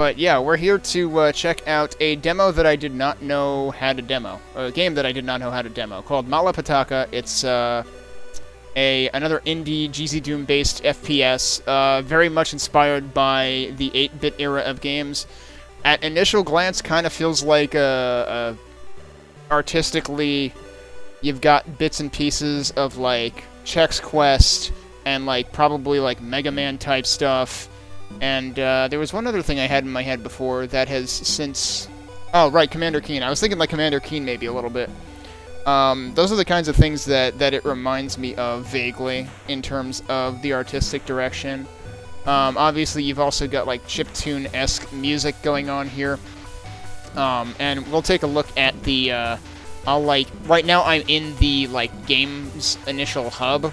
But yeah, we're here to check out a demo that I did not know how to demo. A game that I did not know how to demo, called Petaka. It's another indie GZDoom-based FPS, very much inspired by the 8-bit era of games. At initial glance, kind of feels like artistically, you've got bits and pieces of like Chex Quest and like probably like Mega Man type stuff. And there was one other thing I had in my head before that has since... Oh, right, Commander Keen. I was thinking like Commander Keen maybe a little bit. Those are the kinds of things that it reminds me of vaguely in terms of the artistic direction. Obviously, you've also got like chiptune-esque music going on here. And we'll take a look at the... right now I'm in the like game's initial hub.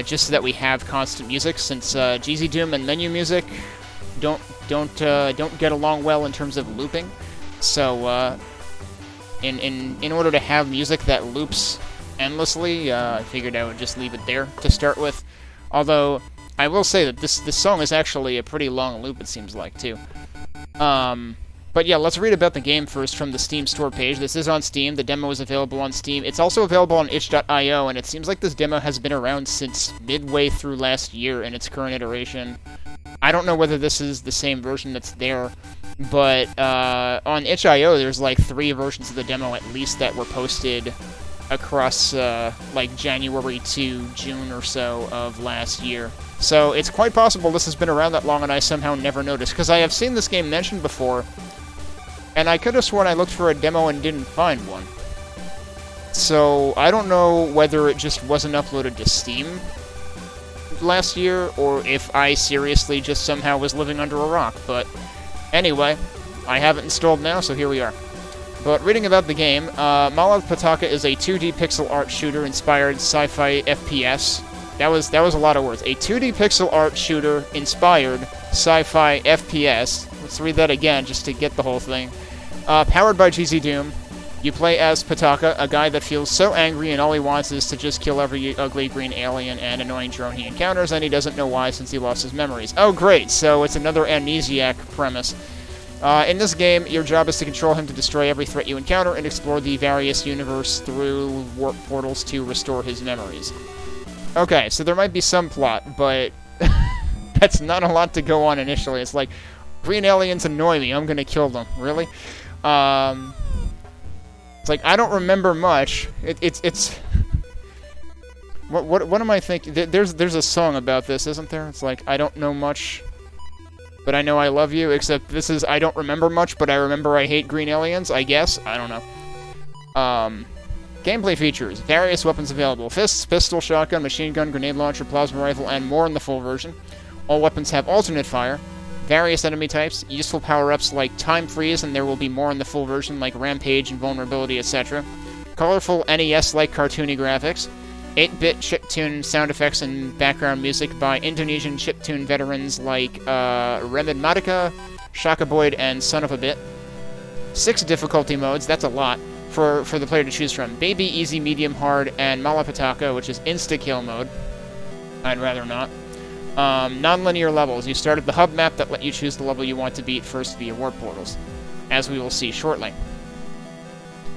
Just so that we have constant music, since GZDoom and menu music don't get along well in terms of looping. So in order to have music that loops endlessly, I figured I would just leave it there to start with. Although I will say that this song is actually a pretty long loop, it seems like too. But yeah, let's read about the game first from the Steam store page. This is on Steam. The demo is available on Steam. It's also available on itch.io, and it seems like this demo has been around since midway through last year in its current iteration. I don't know whether this is the same version that's there, but on itch.io there's like 3 versions of the demo at least that were posted across like January to June or so of last year. So it's quite possible this has been around that long and I somehow never noticed, because I have seen this game mentioned before, and I could have sworn I looked for a demo and didn't find one. So I don't know whether it just wasn't uploaded to Steam last year, or if I seriously just somehow was living under a rock. But anyway, I have it installed now, so here we are. But reading about the game, Petaka is a 2D pixel art shooter inspired sci-fi FPS. That was a lot of words. A 2D pixel art shooter inspired sci-fi FPS. Let's read that again just to get the whole thing. Powered by GZDoom, you play as Petaka, a guy that feels so angry and all he wants is to just kill every ugly green alien and annoying drone he encounters, and he doesn't know why since he lost his memories. Oh great, so it's another amnesiac premise. In this game, your job is to control him to destroy every threat you encounter and explore the various universe through warp portals to restore his memories. Okay, so there might be some plot, but that's not a lot to go on initially. It's like, green aliens annoy me, I'm gonna kill them. Really? It's like, I don't remember much. It's... What am I thinking? There's a song about this, isn't there? It's like, I don't know much, but I know I love you, except this is, I don't remember much, but I remember I hate green aliens, I guess? I don't know. Gameplay features. Various weapons available. Fists, pistol, shotgun, machine gun, grenade launcher, plasma rifle, and more in the full version. All weapons have alternate fire. Various enemy types. Useful power-ups like time freeze, and there will be more in the full version like rampage and vulnerability, etc. Colorful NES-like cartoony graphics. 8-bit chiptune sound effects and background music by Indonesian chiptune veterans like Remid Matika, Shaka Boyd, and Son of a Bit. 6 difficulty modes, that's a lot, for the player to choose from. Baby, easy, medium, hard, and Petaka, which is insta-kill mode. I'd rather not. Non-linear levels. You start at the hub map that let you choose the level you want to beat first via warp portals, as we will see shortly.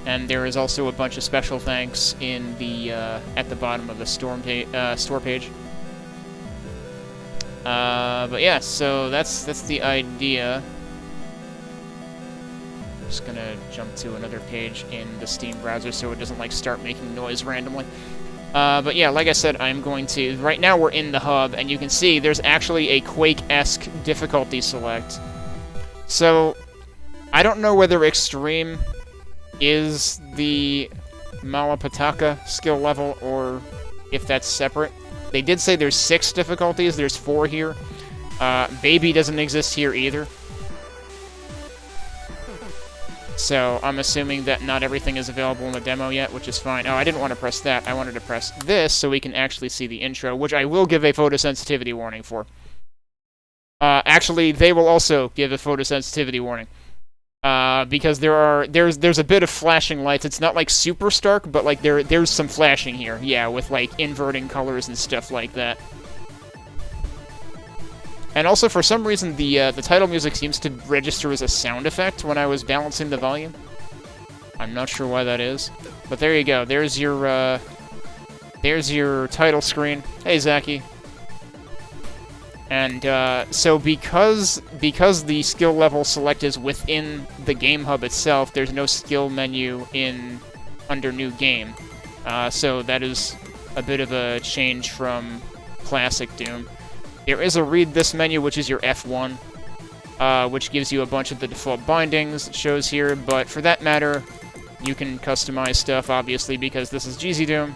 And there is also a bunch of special thanks in the at the bottom of the store page. But yeah, so that's the idea. I'm just gonna jump to another page in the Steam browser so it doesn't like start making noise randomly. But yeah, like I said, I'm going to... Right now we're in the hub, and you can see there's actually a Quake-esque difficulty select. So, I don't know whether Extreme is the Petaka skill level, or if that's separate. They did say there's 6 difficulties, there's 4 here. Baby doesn't exist here either. So, I'm assuming that not everything is available in the demo yet, which is fine. Oh, I didn't want to press that. I wanted to press this so we can actually see the intro, which I will give a photosensitivity warning for. Actually, they will also give a photosensitivity warning. Because there's a bit of flashing lights. It's not, like, super stark, but, like, there's some flashing here. Yeah, with, like, inverting colors and stuff like that. And also, for some reason, the title music seems to register as a sound effect when I was balancing the volume. I'm not sure why that is. But there you go. There's your title screen. Hey, Zaki. And so because the skill level select is within the game hub itself, there's no skill menu under new game. So that is a bit of a change from classic Doom. There is a read this menu, which is your F1, which gives you a bunch of the default bindings, it shows here, but for that matter, you can customize stuff, obviously, because this is GZDoom.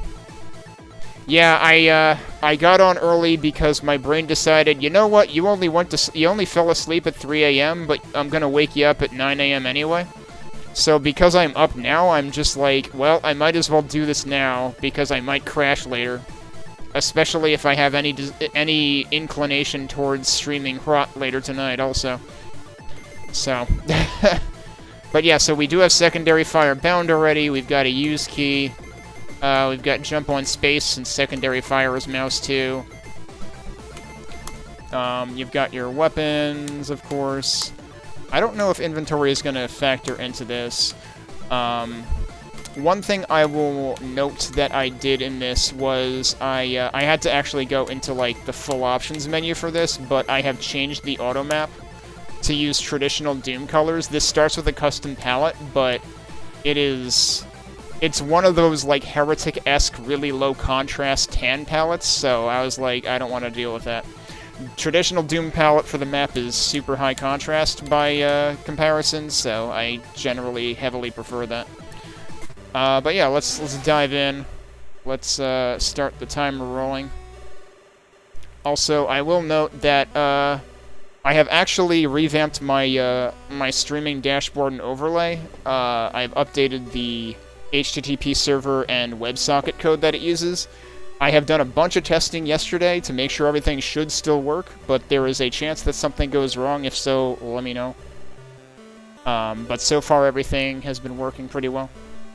Yeah, I got on early because my brain decided, you know what, you only fell asleep at 3 a.m., but I'm gonna wake you up at 9 a.m. anyway. So because I'm up now, I'm just like, well, I might as well do this now, because I might crash later. Especially if I have any inclination towards streaming Hrot later tonight, also. So, but yeah, so we do have secondary fire bound already. We've got a use key. We've got jump on space and secondary fire is mouse 2. You've got your weapons, of course. I don't know if inventory is going to factor into this. One thing I will note that I did in this was I had to actually go into, like, the full options menu for this, but I have changed the auto map to use traditional Doom colors. This starts with a custom palette, but it's one of those, like, Heretic-esque, really low contrast tan palettes, so I was like, I don't want to deal with that. Traditional Doom palette for the map is super high contrast by comparison, so I generally heavily prefer that. But yeah, let's dive in. Let's start the timer rolling. Also, I will note that I have actually revamped my my streaming dashboard and overlay. I've updated the HTTP server and WebSocket code that it uses. I have done a bunch of testing yesterday to make sure everything should still work, but there is a chance that something goes wrong. If so, let me know. But so far, everything has been working pretty well.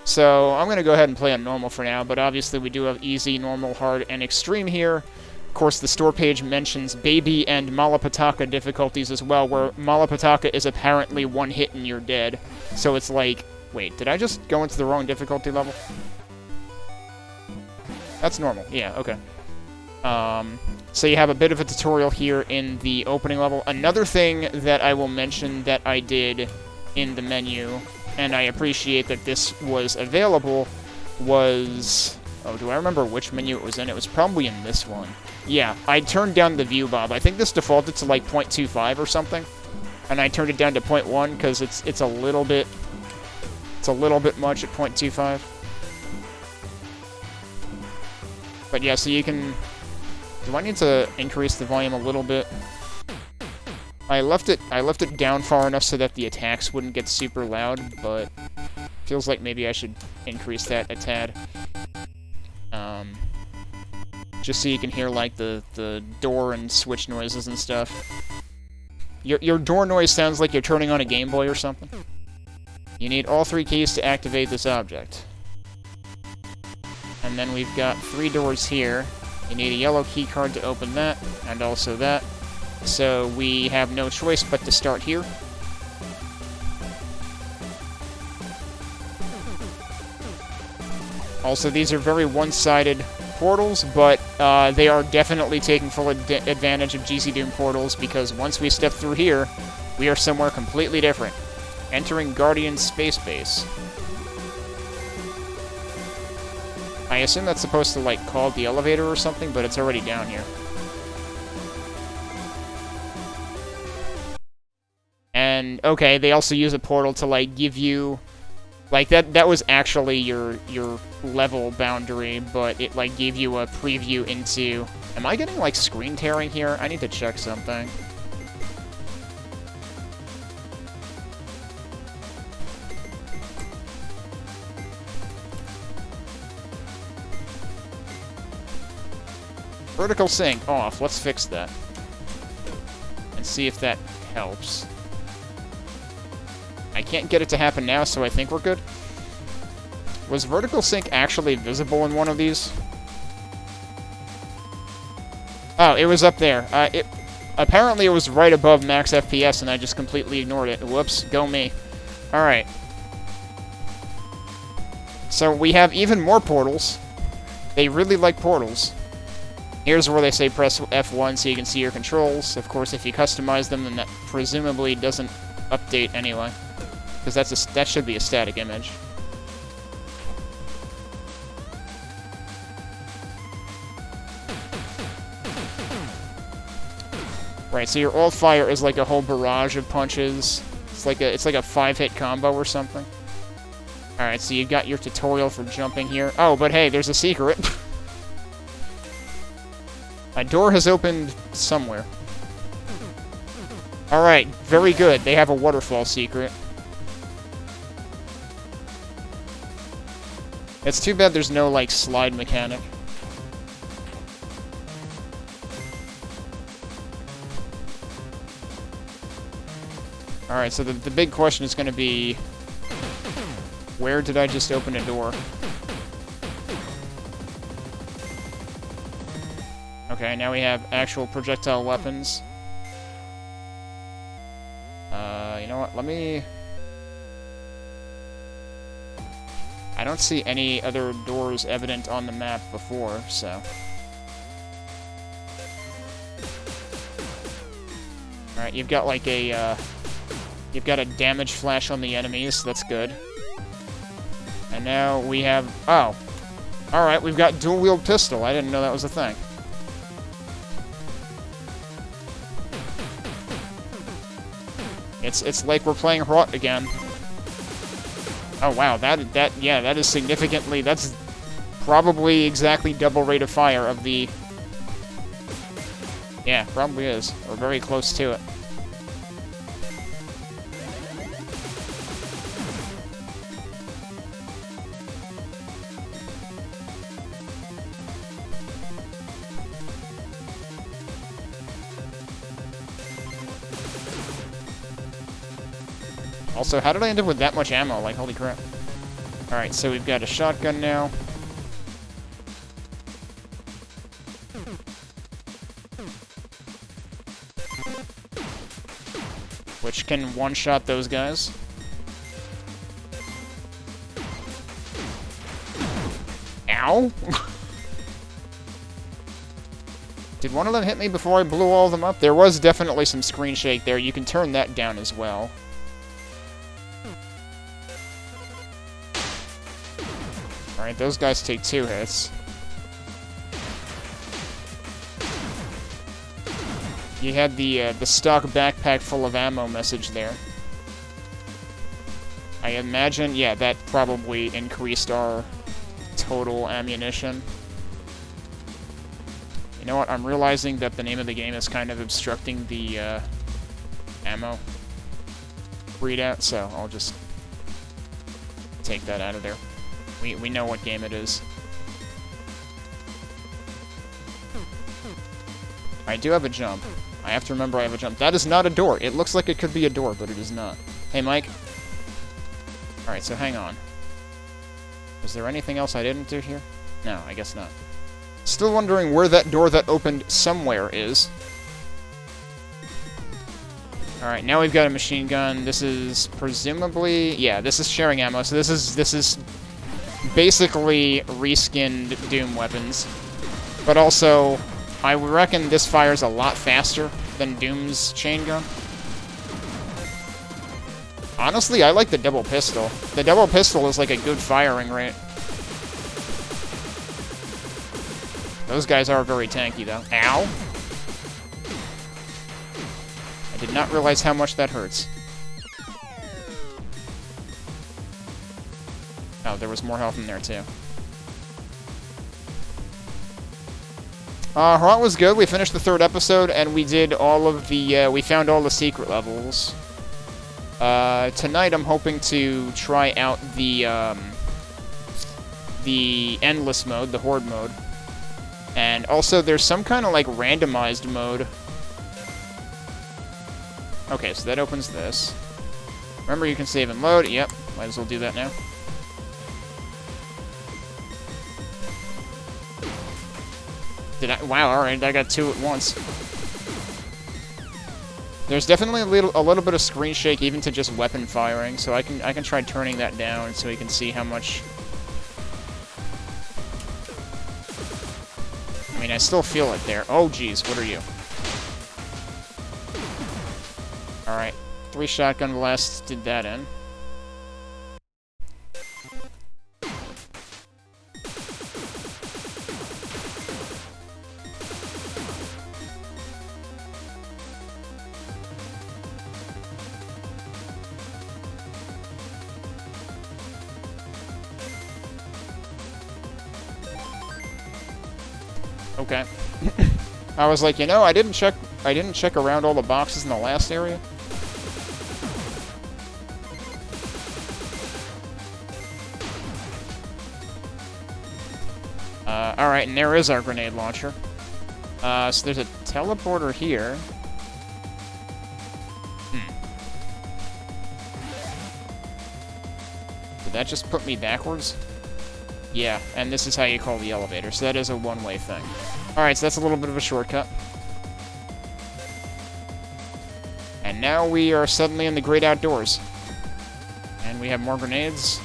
So, I'm going to go ahead and play on normal for now, but obviously we do have easy, normal, hard, and extreme here. Of course, the store page mentions baby and Petaka difficulties as well, where Petaka is apparently one hit and you're dead. So it's like, wait, did I just go into the wrong difficulty level? That's normal, yeah, okay. So you have a bit of a tutorial here in the opening level. Another thing that I will mention that I did in the menu, and I appreciate that this was available, was... Oh, do I remember which menu it was in? It was probably in this one. Yeah, I turned down the view bob. I think this defaulted to like 0.25 or something. And I turned it down to 0.1 because it's a little bit much at 0.25. But yeah, so you can... Do I need to increase the volume a little bit? I left it down far enough so that the attacks wouldn't get super loud, but feels like maybe I should increase that a tad. Just so you can hear, like, the door and switch noises and stuff. Your door noise sounds like you're turning on a Game Boy or something. You need all 3 keys to activate this object. And then we've got 3 doors here. You need a yellow key card to open that, and also that. So we have no choice but to start here. Also, these are very one-sided portals, but they are definitely taking full advantage of GZDoom portals, because once we step through here, we are somewhere completely different. Entering Guardian Space Base. I assume that's supposed to, like, call the elevator or something, but it's already down here. And, okay, they also use a portal to, like, give you... Like, that was actually your level boundary, but it, like, gave you a preview into... Am I getting, like, screen tearing here? I need to check something. Vertical sync off. Let's fix that. And see if that helps. I can't get it to happen now, so I think we're good. Was vertical sync actually visible in one of these? Oh, it was up there. Apparently it was right above max FPS and I just completely ignored it. Whoops, go me. Alright. So we have even more portals. They really like portals. Here's where they say press F1 so you can see your controls. Of course, if you customize them, then that presumably doesn't update anyway. Because that should be a static image. Right, so your alt fire is like a whole barrage of punches. It's like a 5-hit combo or something. Alright, so you got your tutorial for jumping here. Oh, but hey, there's a secret. A door has opened somewhere. Alright, very good. They have a waterfall secret. It's too bad there's no, like, slide mechanic. Alright, so the big question is going to be... Where did I just open a door? Okay, now we have actual projectile weapons. You know what? Let me... I don't see any other doors evident on the map before, so... Alright, you've got like a, You've got a damage flash on the enemies, so that's good. And now we have... Oh! Alright, we've got dual-wield pistol. I didn't know that was a thing. It's like we're playing Hrot again. Oh wow, that is significantly... That's probably exactly double rate of fire of the... Yeah, probably is. We're very close to it. Also, how did I end up with that much ammo? Like, holy crap. Alright, so we've got a shotgun now. Which can one-shot those guys. Ow! Did one of them hit me before I blew all of them up? There was definitely some screen shake there. You can turn that down as well. Alright, those guys take 2 hits. You had the stock backpack full of ammo message there. I imagine, yeah, that probably increased our total ammunition. You know what, I'm realizing that the name of the game is kind of obstructing the ammo readout, so I'll just take that out of there. We know what game it is. I do have a jump. I have to remember I have a jump. That is not a door. It looks like it could be a door, but it is not. Hey, Mike. Alright, so hang on. Is there anything else I didn't do here? No, I guess not. Still wondering where that door that opened somewhere is. Alright, now we've got a machine gun. This is presumably... Yeah, this is sharing ammo, so this is basically reskinned Doom weapons. But also, I reckon this fires a lot faster than Doom's chain gun. Honestly, I like the double pistol. The double pistol is like a good firing rate. Those guys are very tanky, though. Ow! I did not realize how much that hurts. Oh, there was more health in there, too. Hrot was good. We finished the 3rd episode, and we did all of the, we found all the secret levels. Tonight I'm hoping to try out the endless mode, the horde mode. And also, there's some kind of, like, randomized mode. Okay, so that opens this. Remember, you can save and load. Yep, might as well do that now. Did I? Wow, alright, I got 2 at once. There's definitely a little bit of screen shake even to just weapon firing, so I can try turning that down so we can see how much. I mean, I still feel it there. Oh, geez, what are you? All right, 3 shotgun blasts did that in. Okay. I was like, you know, I didn't check around all the boxes in the last area. Alright, and there is our grenade launcher. So there's a teleporter here. Did that just put me backwards? Yeah, and this is how you call the elevator, so that is a one-way thing. Alright, so that's a little bit of a shortcut. And now we are suddenly in the great outdoors. And we have more grenades.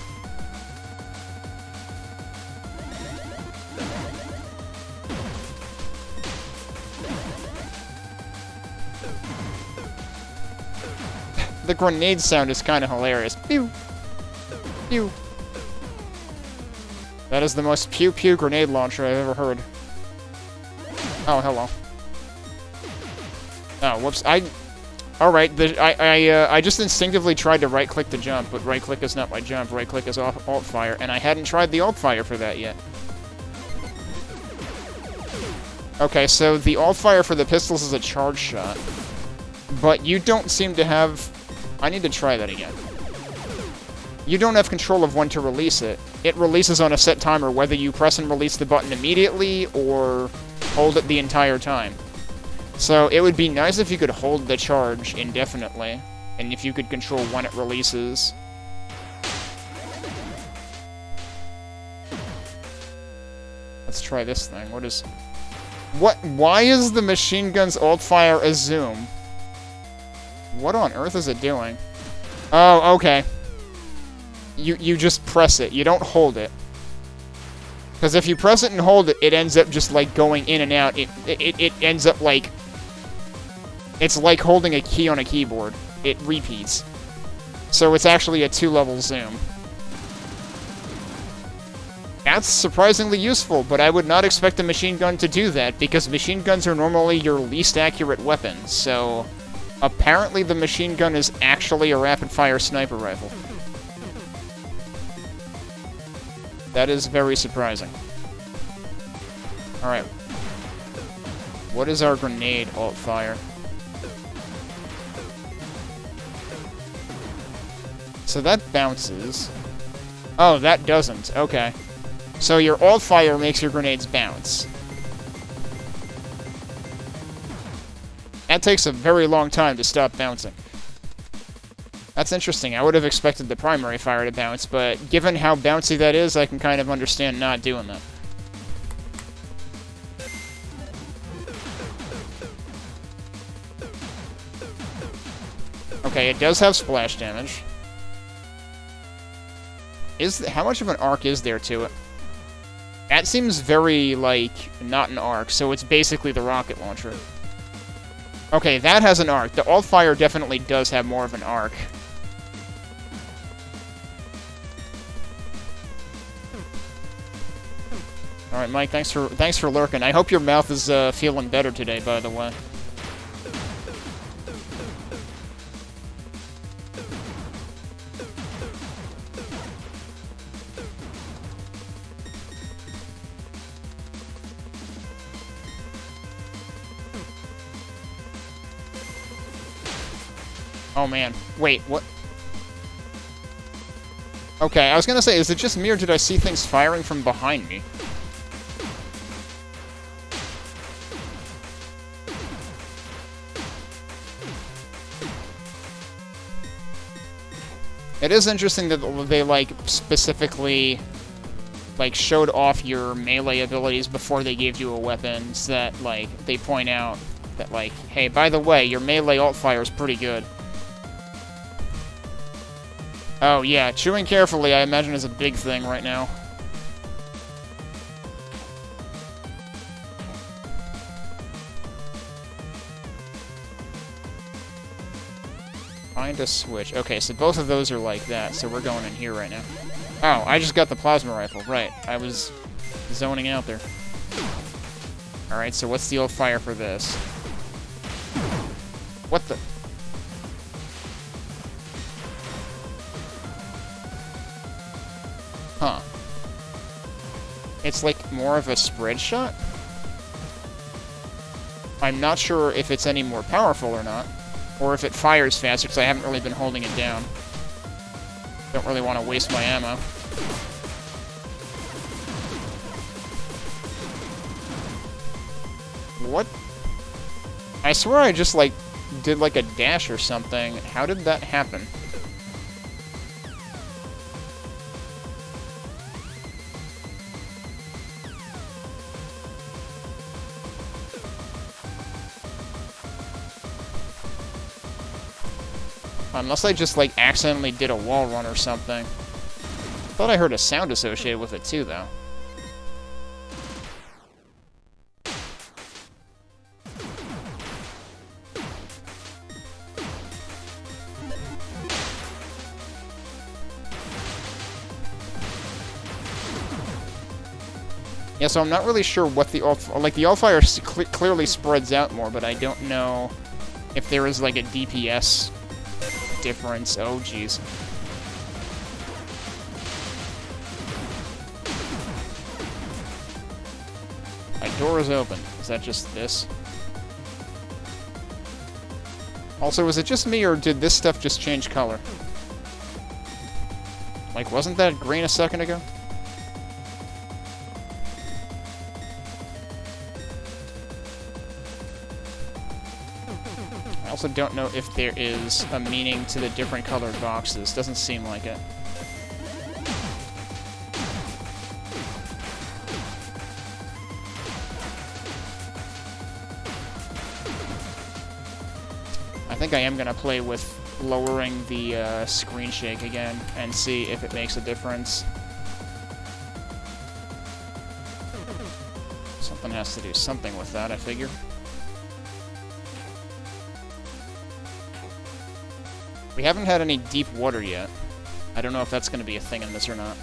The grenade sound is kind of hilarious. Pew! Pew! That is the most pew-pew grenade launcher I've ever heard. Oh, hello. Oh, whoops. Alright, I just instinctively tried to right-click to jump, but right-click is not my jump. Right-click is alt-fire, and I hadn't tried the alt-fire for that yet. Okay, so the alt-fire for the pistols is a charge shot. But you don't seem to have... I need to try that again. You don't have control of when to release it. It releases on a set timer, whether you press and release the button immediately or hold it the entire time. So it would be nice if you could hold the charge indefinitely, and if you could control when it releases. Let's try this thing. Why is the machine gun's alt-fire a zoom? What on earth is it doing? Oh, okay. You just press it. You don't hold it. Because if you press it and hold it, it ends up just, like, going in and out. It ends up, like... It's like holding a key on a keyboard. It repeats. So it's actually a 2-level zoom. That's surprisingly useful, but I would not expect a machine gun to do that, because machine guns are normally your least accurate weapon, so... Apparently the machine gun is actually a rapid-fire sniper rifle. That is very surprising. Alright. What is our grenade alt-fire? So that bounces. Oh, that doesn't. Okay. So your alt-fire makes your grenades bounce. That takes a very long time to stop bouncing. That's interesting. I would have expected the primary fire to bounce, but given how bouncy that is, I can kind of understand not doing that. Okay, it does have splash damage. How much of an arc is there to it? That seems very, like, not an arc, so it's basically the rocket launcher. Okay, that has an arc. The alt-fire definitely does have more of an arc. Alright, Mike, thanks for lurking. I hope your mouth is feeling better today, by the way. Oh man, wait, what? Okay, I was gonna say, is it just me or did I see things firing from behind me? It is interesting that they, like, specifically, like, showed off your melee abilities before they gave you a weapon, so that, like, they point out that, like, hey, by the way, your melee alt-fire is pretty good. Oh, yeah, chewing carefully, I imagine, is a big thing right now. Find a switch. Okay, so both of those are like that, so we're going in here right now. Oh, I just got the plasma rifle. Right, I was zoning out there. Alright, so what's the alt-fire for this? What the... Huh. It's like more of a spread shot? I'm not sure if it's any more powerful or not. Or if it fires faster, because I haven't really been holding it down. Don't really want to waste my ammo. What? I swear I just, like, did, like, a dash or something. How did that happen? Unless I just, like, accidentally did a wall run or something. Thought I heard a sound associated with it, too, though. Yeah, so I'm not really sure what the the alt-fire clearly spreads out more, but I don't know if there is, like, a DPS difference. Oh, jeez. My door is open. Is that just this? Also, is it just me, or did this stuff just change color? Like, wasn't that green a second ago? I also don't know if there is a meaning to the different colored boxes. Doesn't seem like it. I think I am going to play with lowering the screen shake again and see if it makes a difference. Something has to do something with that, I figure. We haven't had any deep water yet. I don't know if that's going to be a thing in this or not.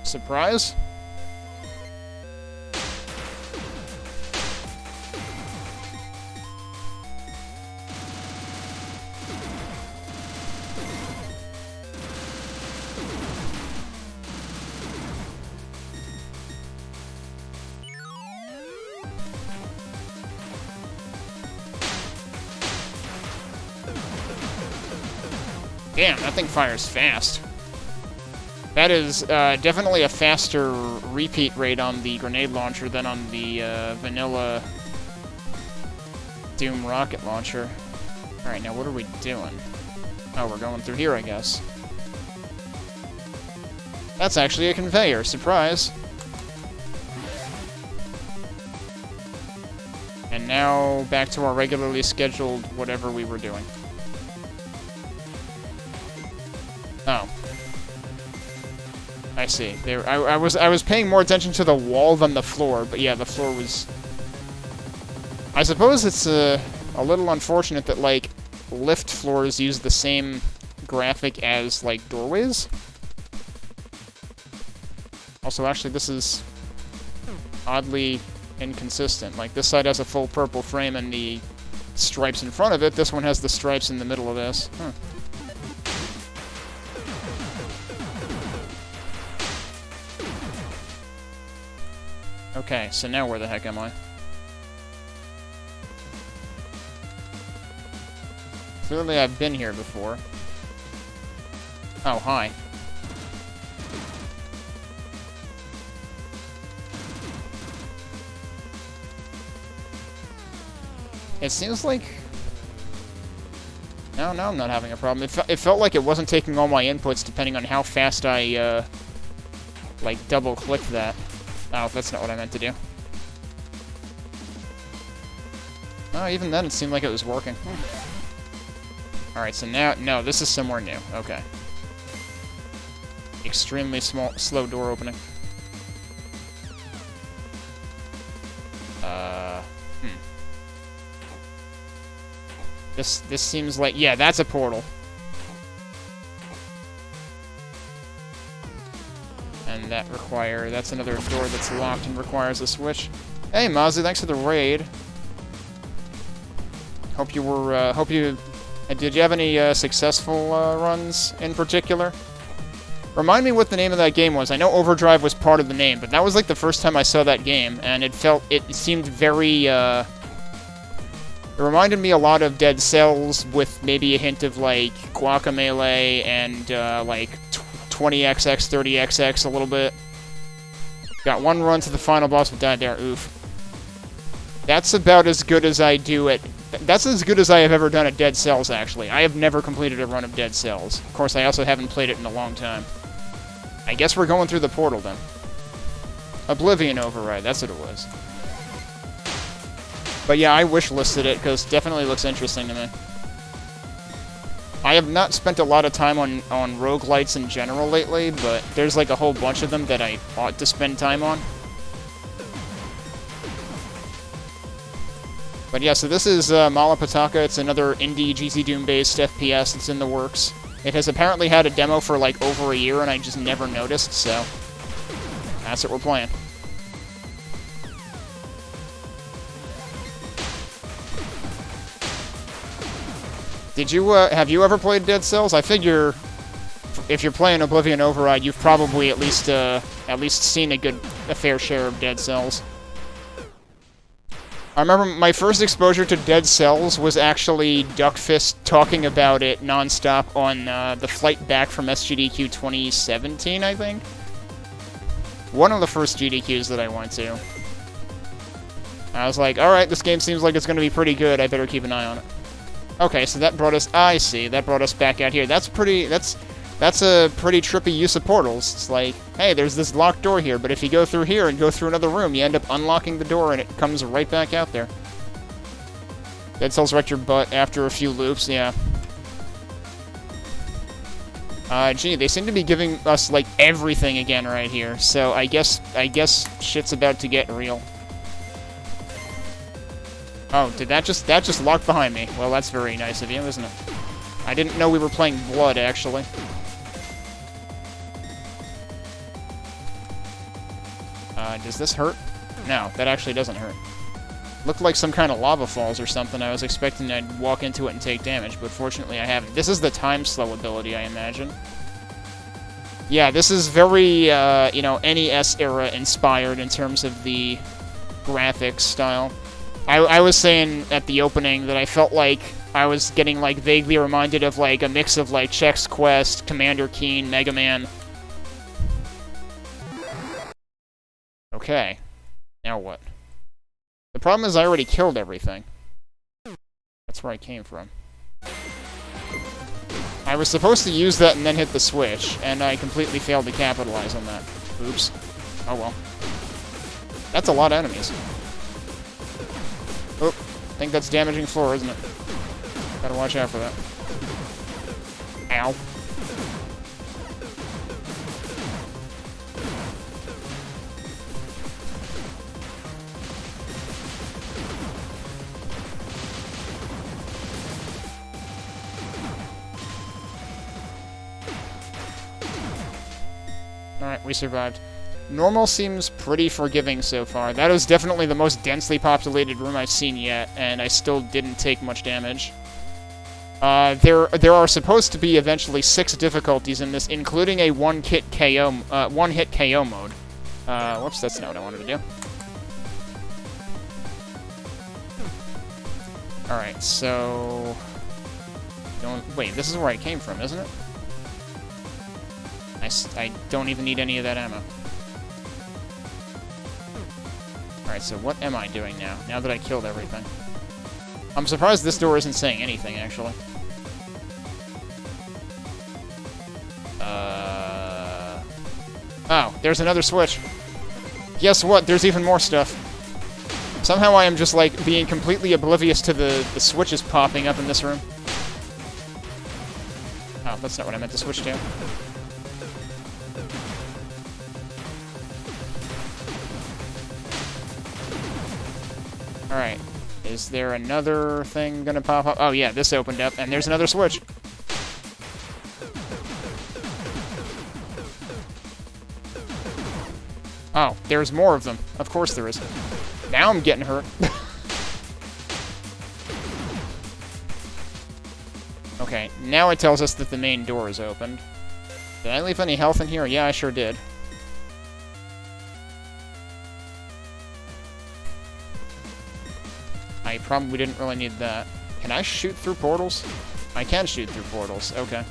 Surprise? Damn, that thing fires fast. That is definitely a faster repeat rate on the grenade launcher than on the vanilla Doom rocket launcher. Alright, now what are we doing? Oh, we're going through here, I guess. That's actually a conveyor. Surprise! And now back to our regularly scheduled whatever we were doing. Oh. I see. There, I was paying more attention to the wall than the floor, but yeah, the floor was... I suppose it's a little unfortunate that, like, lift floors use the same graphic as, like, doorways. Also, actually, this is oddly inconsistent. Like, this side has a full purple frame and the stripes in front of it. This one has the stripes in the middle of this. Huh. Okay, so now where the heck am I? Clearly I've been here before. Oh, hi. It seems like... No, I'm not having a problem. It felt like it wasn't taking all my inputs depending on how fast I, like, double-clicked that. Oh, that's not what I meant to do. Oh, even then it seemed like it was working. Alright, so now... No, this is somewhere new. Okay. Extremely slow door opening. This seems like... Yeah, that's a portal. And that's another door that's locked and requires a switch. Hey, Mazu, thanks for the raid. Hope you were... Did you have any successful runs in particular? Remind me what the name of that game was. I know Overdrive was part of the name, but that was like the first time I saw that game, and it seemed very... It reminded me a lot of Dead Cells with maybe a hint of, like, Guacamelee and, like, 20XX, 30XX a little bit. Got one run to the final boss but died there. Oof. That's about as good as I do at... That's as good as I have ever done at Dead Cells, actually. I have never completed a run of Dead Cells. Of course, I also haven't played it in a long time. I guess we're going through the portal, then. Oblivion Override, that's what it was. But yeah, I wish-listed it, because it definitely looks interesting to me. I have not spent a lot of time on roguelites in general lately, but there's like a whole bunch of them that I ought to spend time on. But yeah, so this is Petaka. It's another indie GZDoom-based FPS that's in the works. It has apparently had a demo for like over a year, and I just never noticed, so that's what we're playing. Have you ever played Dead Cells? I figure if you're playing Oblivion Override, you've probably at least seen a fair share of Dead Cells. I remember my first exposure to Dead Cells was actually Duckfist talking about it nonstop on the flight back from SGDQ 2017, I think. One of the first GDQs that I went to. I was like, alright, this game seems like it's going to be pretty good, I better keep an eye on it. Okay, so that brought us... I see, that brought us back out here. That's a pretty trippy use of portals. It's like, hey, there's this locked door here, but if you go through here and go through another room, you end up unlocking the door and it comes right back out there. Dead Cells right your butt after a few loops, yeah. Gee, they seem to be giving us, like, everything again right here, so I guess shit's about to get real. Oh, did that just lock behind me? Well, that's very nice of you, isn't it? I didn't know we were playing Blood, actually. Does this hurt? No, that actually doesn't hurt. Looked like some kind of lava falls or something. I was expecting I'd walk into it and take damage, but fortunately I haven't. This is the time slow ability, I imagine. Yeah, this is very, you know, NES era inspired in terms of the graphics style. I was saying at the opening that I felt like I was getting, like, vaguely reminded of, like, a mix of, like, Chex Quest, Commander Keen, Mega Man. Okay. Now what? The problem is I already killed everything. That's where I came from. I was supposed to use that and then hit the switch, and I completely failed to capitalize on that. Oops. Oh well. That's a lot of enemies. Oh, I think that's damaging floor, isn't it? Gotta watch out for that. Ow. Alright, we survived. Normal seems pretty forgiving so far. That is definitely the most densely populated room I've seen yet, and I still didn't take much damage. There are supposed to be eventually 6 difficulties in this, including a one-hit KO mode. Whoops, that's not what I wanted to do. Alright, so... Wait, this is where I came from, isn't it? I don't even need any of that ammo. Alright, so what am I doing now that I killed everything? I'm surprised this door isn't saying anything, actually. Oh, there's another switch. Guess what? There's even more stuff. Somehow I am just, like, being completely oblivious to the switches popping up in this room. Oh, that's not what I meant to switch to. Alright. Is there another thing gonna pop up? Oh yeah, this opened up, and there's another switch. Oh, there's more of them. Of course there is. Now I'm getting hurt. Okay, now it tells us that the main door is opened. Did I leave any health in here? Yeah, I sure did. I probably didn't really need that. Can I shoot through portals? I can shoot through portals. Okay.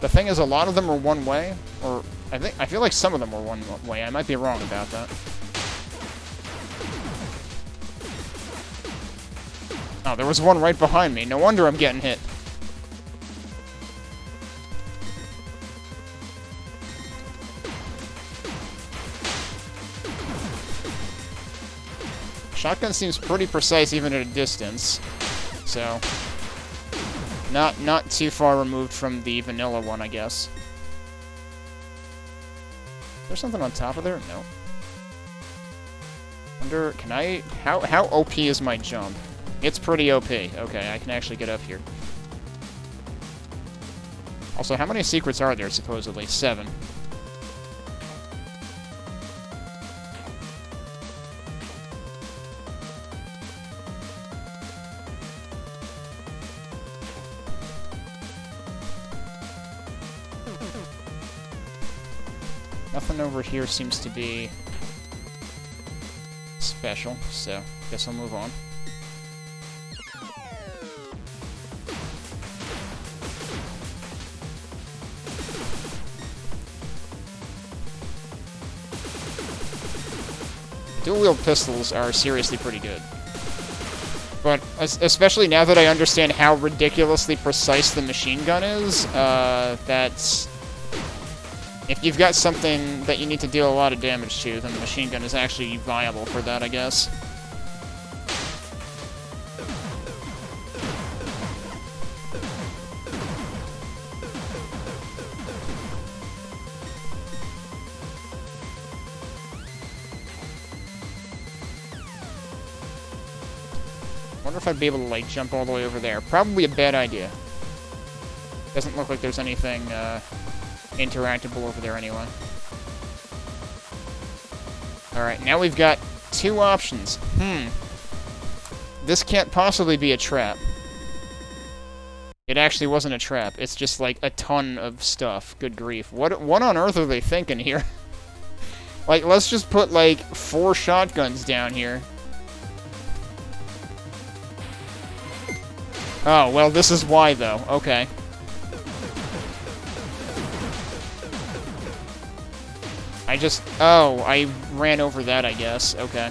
The thing is, a lot of them are one way, or I feel like some of them were one way. I might be wrong about that. Oh, there was one right behind me. No wonder I'm getting hit. Shotgun seems pretty precise even at a distance, so not too far removed from the vanilla one, I guess. Is there something on top of there? No. Wonder, can I... How OP is my jump? It's pretty OP. Okay, I can actually get up here. Also, how many secrets are there, supposedly? 7. Nothing over here seems to be special, so guess I'll move on. Dual-wield pistols are seriously pretty good. But, especially now that I understand how ridiculously precise the machine gun is, that's... If you've got something that you need to deal a lot of damage to, then the machine gun is actually viable for that, I guess. Wonder if I'd be able to, like, jump all the way over there. Probably a bad idea. Doesn't look like there's anything, interactable over there anyway. Alright, now we've got 2 options. This can't possibly be a trap. It actually wasn't a trap. It's just, like, a ton of stuff. Good grief. What on earth are they thinking here? Like, let's just put, like, 4 shotguns down here. Oh, well, this is why, though. Okay. Oh, I ran over that, I guess. Okay.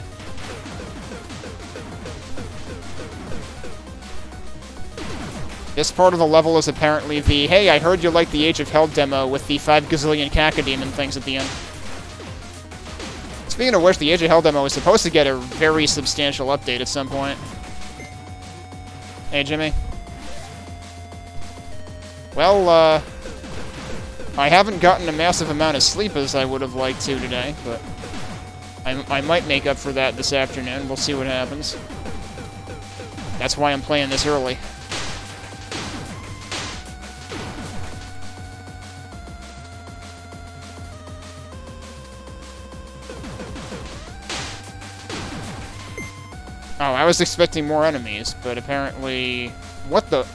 This part of the level is apparently the, hey, I heard you like the Age of Hell demo with the 5 gazillion cacodemon things at the end. Speaking of which, the Age of Hell demo is supposed to get a very substantial update at some point. Hey, Jimmy. Well, I haven't gotten a massive amount of sleep as I would have liked to today, but I might make up for that this afternoon. We'll see what happens. That's why I'm playing this early. Oh, I was expecting more enemies, but apparently... What the...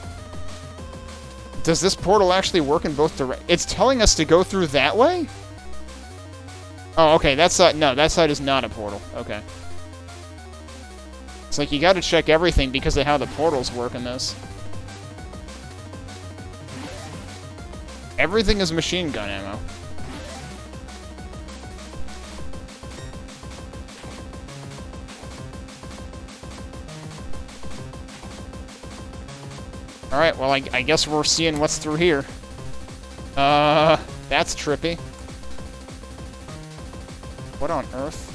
Does this portal actually work in both directions? It's telling us to go through that way? Oh, okay, that side... No, that side is not a portal. Okay. It's like you gotta check everything because of how the portals work in this. Everything is machine gun ammo. Alright, well, I guess we're seeing what's through here. That's trippy. What on earth?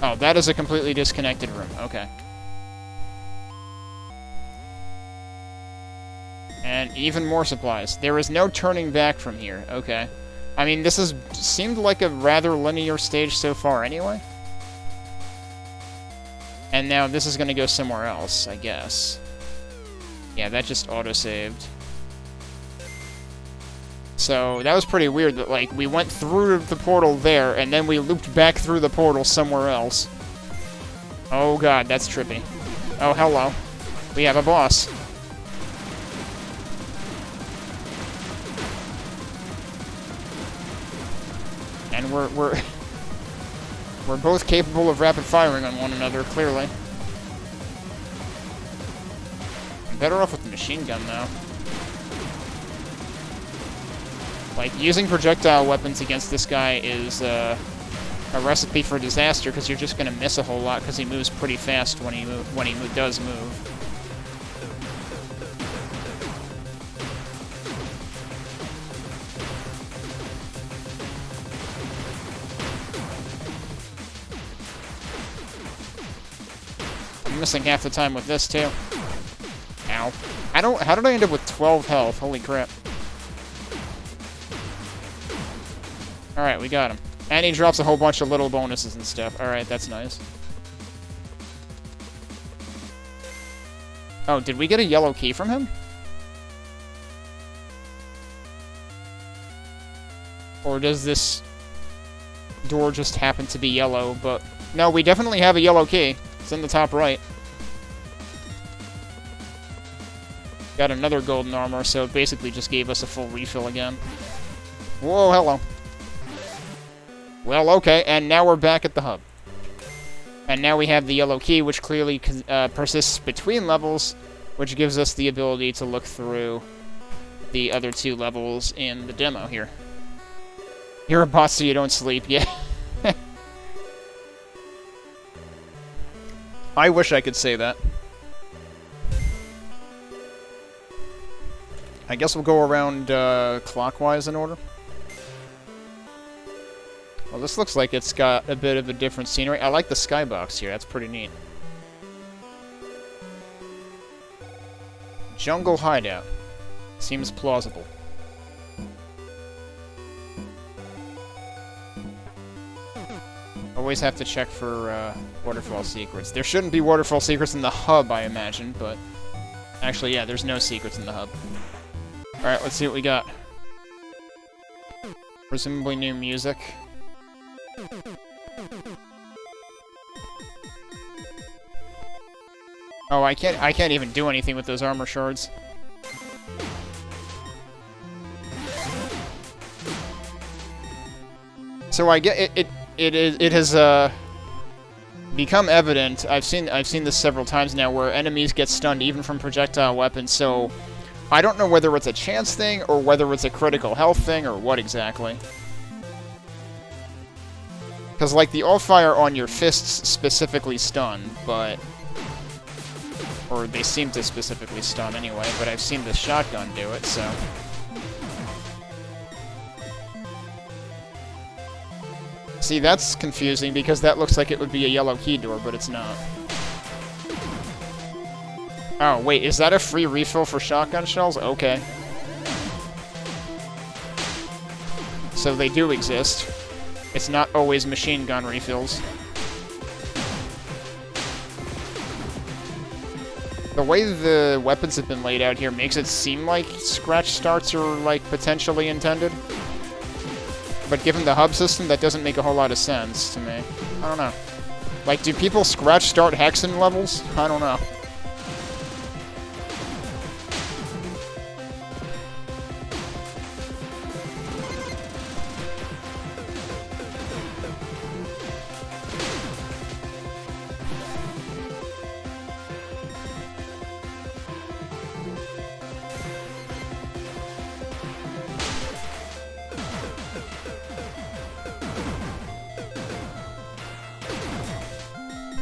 Oh, that is a completely disconnected room. Okay. And even more supplies. There is no turning back from here. Okay. I mean, this has seemed like a rather linear stage so far anyway. And now this is going to go somewhere else, I guess. Yeah, that just auto-saved. So, that was pretty weird that, like, we went through the portal there, and then we looped back through the portal somewhere else. Oh god, that's trippy. Oh, hello. We have a boss. And we're both capable of rapid firing on one another, clearly. I'm better off with the machine gun, though. Like, using projectile weapons against this guy is a recipe for disaster, because you're just going to miss a whole lot, because he moves pretty fast when he does move. I'm missing half the time with this, too. Ow. How did I end up with 12 health? Holy crap. Alright, we got him. And he drops a whole bunch of little bonuses and stuff. Alright, that's nice. Oh, did we get a yellow key from him? Or does this door just happen to be yellow, but... No, we definitely have a yellow key. It's in the top right. Got another golden armor, so it basically just gave us a full refill again. Whoa, hello. Well, okay, and now we're back at the hub. And now we have the yellow key, which clearly persists between levels, which gives us the ability to look through the other two levels in the demo here. You're a boss so you don't sleep, yeah. I wish I could say that. I guess we'll go around clockwise in order. Well, this looks like it's got a bit of a different scenery. I like the skybox here. That's pretty neat. Jungle hideout. Seems plausible. Always have to check for waterfall secrets. There shouldn't be waterfall secrets in the hub, I imagine, but... Actually, yeah, there's no secrets in the hub. Alright, let's see what we got. Presumably new music. Oh, I can't even do anything with those armor shards. So I get it has become evident. I've seen this several times now where enemies get stunned even from projectile weapons. So I don't know whether it's a chance thing or whether it's a critical health thing or what exactly. Because, like, the all-fire on your fists specifically stun, but... Or they seem to specifically stun anyway, but I've seen the shotgun do it, so... See, that's confusing, because that looks like it would be a yellow key door, but it's not. Oh, wait, is that a free refill for shotgun shells? Okay. So they do exist. It's not always machine gun refills. The way the weapons have been laid out here makes it seem like scratch starts are, like, potentially intended. But given the hub system, that doesn't make a whole lot of sense to me. I don't know. Like, do people scratch start hexen levels? I don't know.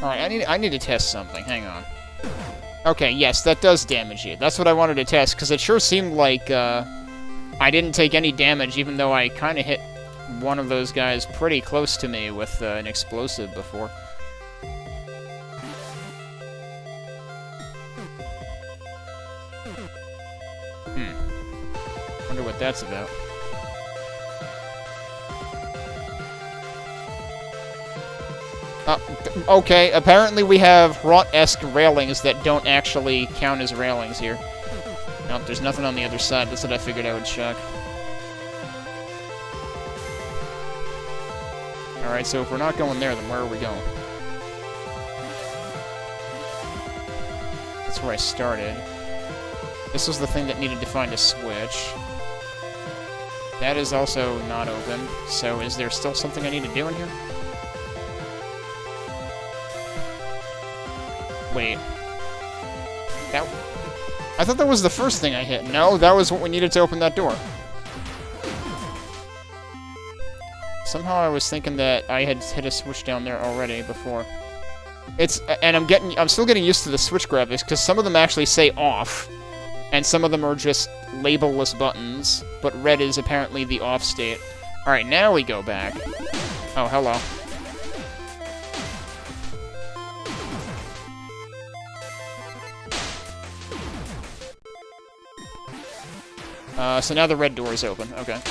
Alright, I need to test something. Hang on. Okay, yes, that does damage you. That's what I wanted to test, because it sure seemed like, I didn't take any damage, even though I kind of hit one of those guys pretty close to me with an explosive before. Wonder what that's about. Okay, apparently we have wrought-esque railings that don't actually count as railings here. Nope, there's nothing on the other side. That's what I figured I would check. Alright, so if we're not going there, then where are we going? That's where I started. This was the thing that needed to find a switch. That is also not open, so is there still something I need to do in here? Wait. I thought that was the first thing I hit. No, that was what we needed to open that door. Somehow I was thinking that I had hit a switch down there already before. And I'm still getting used to the switch graphics, because some of them actually say off, and some of them are just label-less buttons, but red is apparently the off state. Alright, now we go back. Oh, hello. So now the red door is open. Okay.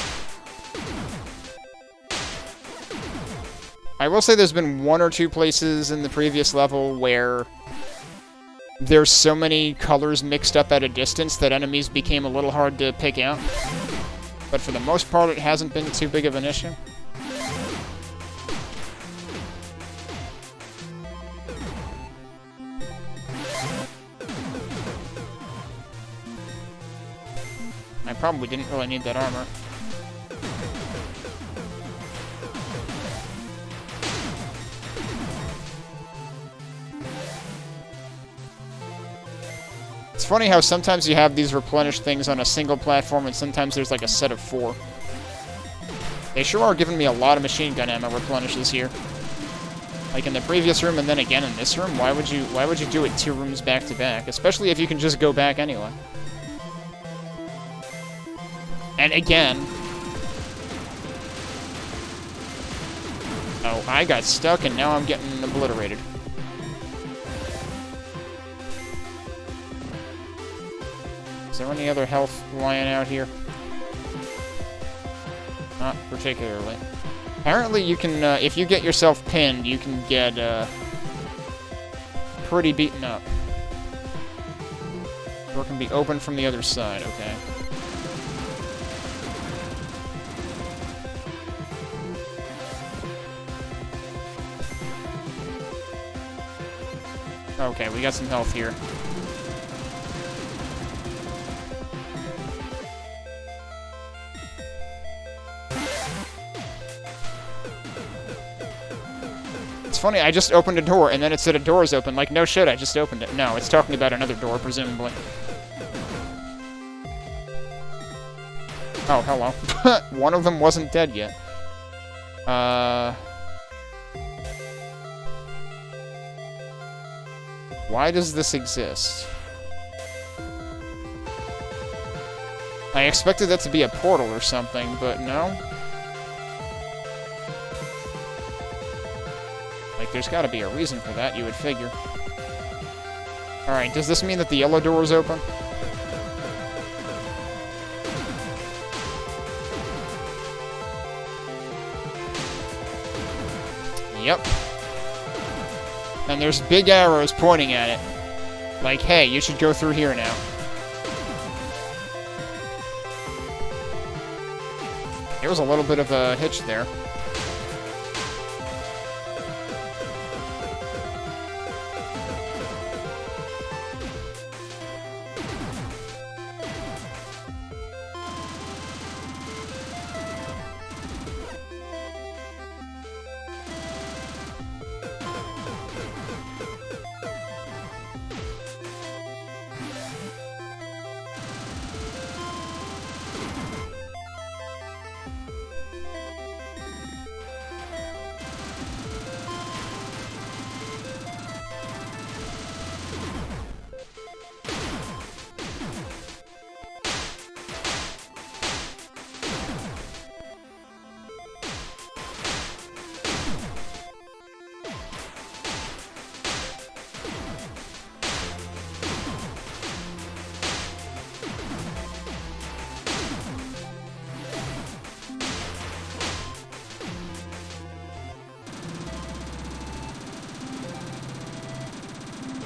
I will say there's been one or two places in the previous level where there's so many colors mixed up at a distance that enemies became a little hard to pick out. But for the most part, it hasn't been too big of an issue. I probably didn't really need that armor. It's funny how sometimes you have these replenished things on a single platform, and sometimes there's like a set of 4. They sure are giving me a lot of machine gun ammo replenishes here. Like in the previous room, and then again in this room. Why would you do it 2 rooms back to back? Especially if you can just go back anyway. And again... Oh, I got stuck, and now I'm getting obliterated. Is there any other health lying out here? Not particularly. Apparently you can, if you get yourself pinned, you can get, pretty beaten up. Door can be opened from the other side, okay. Okay, we got some health here. It's funny, I just opened a door, and then it said a door is open. Like, no shit, I just opened it. No, it's talking about another door, presumably. Oh, hello. One of them wasn't dead yet. Why does this exist? I expected that to be a portal or something, but no. Like, there's gotta be a reason for that, you would figure. Alright, does this mean that the yellow door is open? Yep. And there's big arrows pointing at it. Like, hey, you should go through here now. There was a little bit of a hitch there.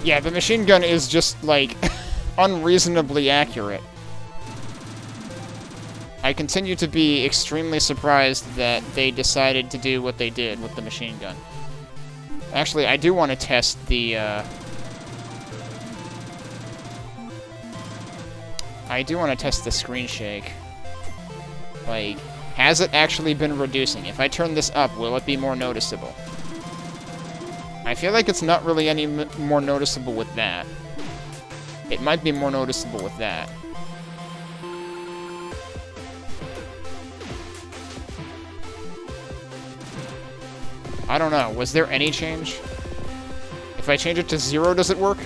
Yeah, the machine gun is just, like, unreasonably accurate. I continue to be extremely surprised that they decided to do what they did with the machine gun. Actually, I do want to test the, I do want to test the screen shake. Like, has it actually been reducing? If I turn this up, will it be more noticeable? I feel like it's not really any more noticeable with that. It might be more noticeable with that. I don't know. Was there any change? If I change it to 0, does it work?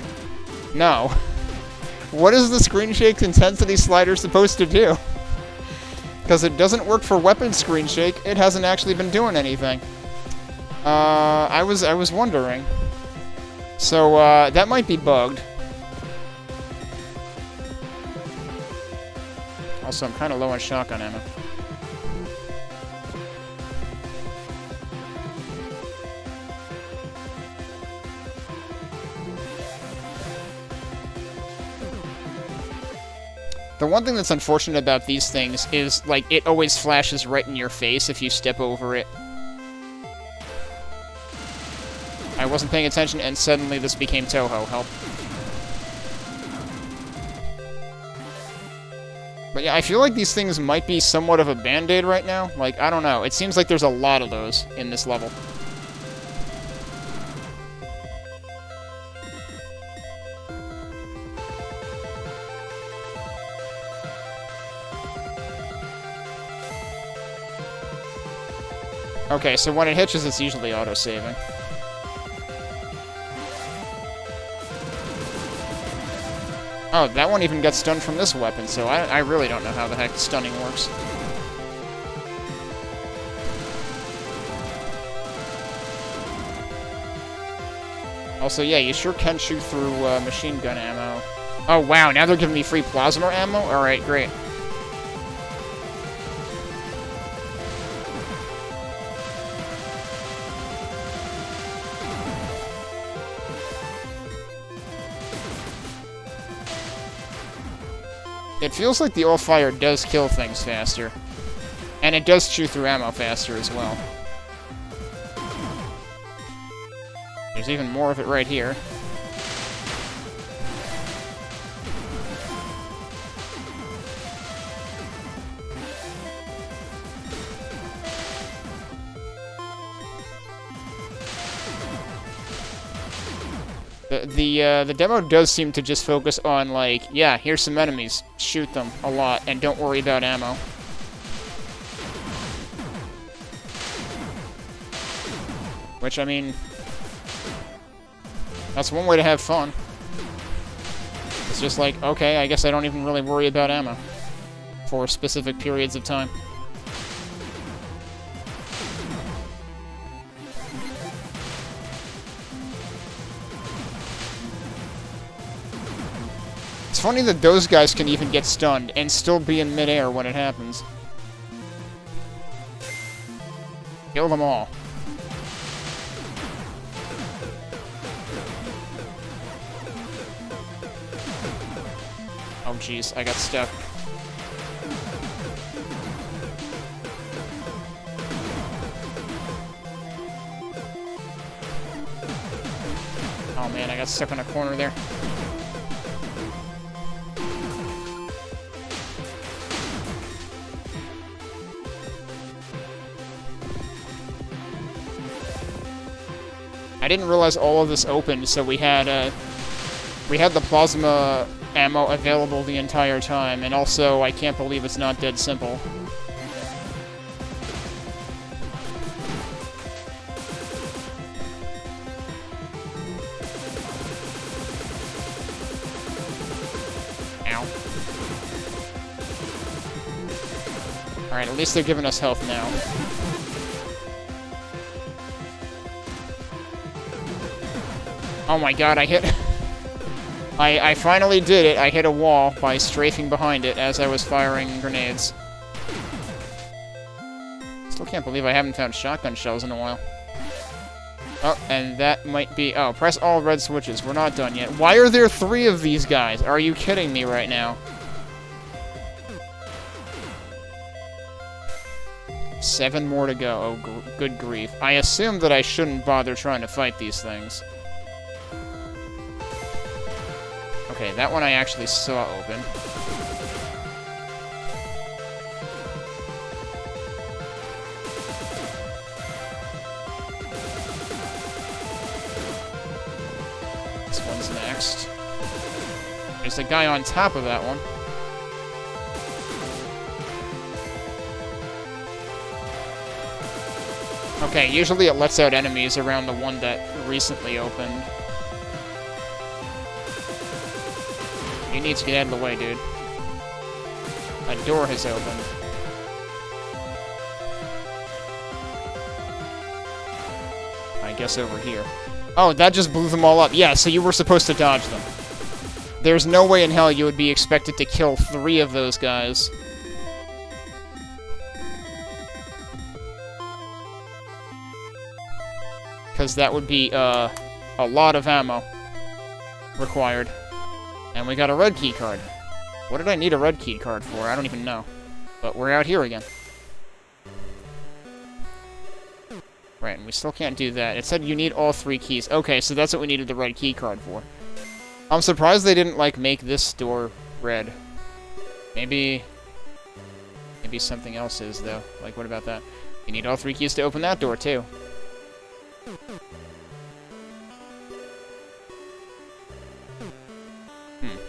No. What is the screen shake's intensity slider supposed to do? Because it doesn't work for weapon screen shake. It hasn't actually been doing anything. I was wondering. So, that might be bugged. Also, I'm kind of low on shotgun ammo. The one thing that's unfortunate about these things is, like, it always flashes right in your face if you step over it. I wasn't paying attention, and suddenly this became Toho. Help. But yeah, I feel like these things might be somewhat of a band-aid right now. Like, I don't know. It seems like there's a lot of those in this level. Okay, so when it hitches, it's usually auto-saving. Oh, that one even got stunned from this weapon, so I really don't know how the heck stunning works. Also, yeah, you sure can shoot through machine gun ammo. Oh, wow, now they're giving me free plasma ammo? Alright, great. It feels like the all-fire does kill things faster. And it does chew through ammo faster as well. There's even more of it right here. The demo does seem to just focus on, like, yeah, here's some enemies, shoot them a lot, and don't worry about ammo. Which, I mean, that's one way to have fun. It's just like, okay, I guess I don't even really worry about ammo for specific periods of time. It's funny that those guys can even get stunned and still be in midair when it happens. Kill them all. Oh jeez, I got stuck. Oh man, I got stuck in a corner there. I didn't realize all of this opened, so we had the plasma ammo available the entire time, and also, I can't believe it's not dead simple. Ow. Alright, at least they're giving us health now. Oh my god, I hit... I finally did it. I hit a wall by strafing behind it as I was firing grenades. Still can't believe I haven't found shotgun shells in a while. Oh, and that might be... Oh, press all red switches. We're not done yet. Why are there 3 of these guys? Are you kidding me right now? 7 more to go. Oh, good grief. I assume that I shouldn't bother trying to fight these things. Okay, that one I actually saw open. This one's next. There's a guy on top of that one. Okay, usually it lets out enemies around the one that recently opened. You need to get out of the way, dude. A door has opened. I guess over here. Oh, that just blew them all up. Yeah, so you were supposed to dodge them. There's no way in hell you would be expected to kill 3 of those guys. Because that would be, a lot of ammo required. And we got a red key card. What did I need a red key card for? I don't even know. But we're out here again. Right, and we still can't do that. It said you need all 3 keys. Okay, so that's what we needed the red key card for. I'm surprised they didn't, like, make this door red. Maybe something else is, though. Like, what about that? You need all 3 keys to open that door, too.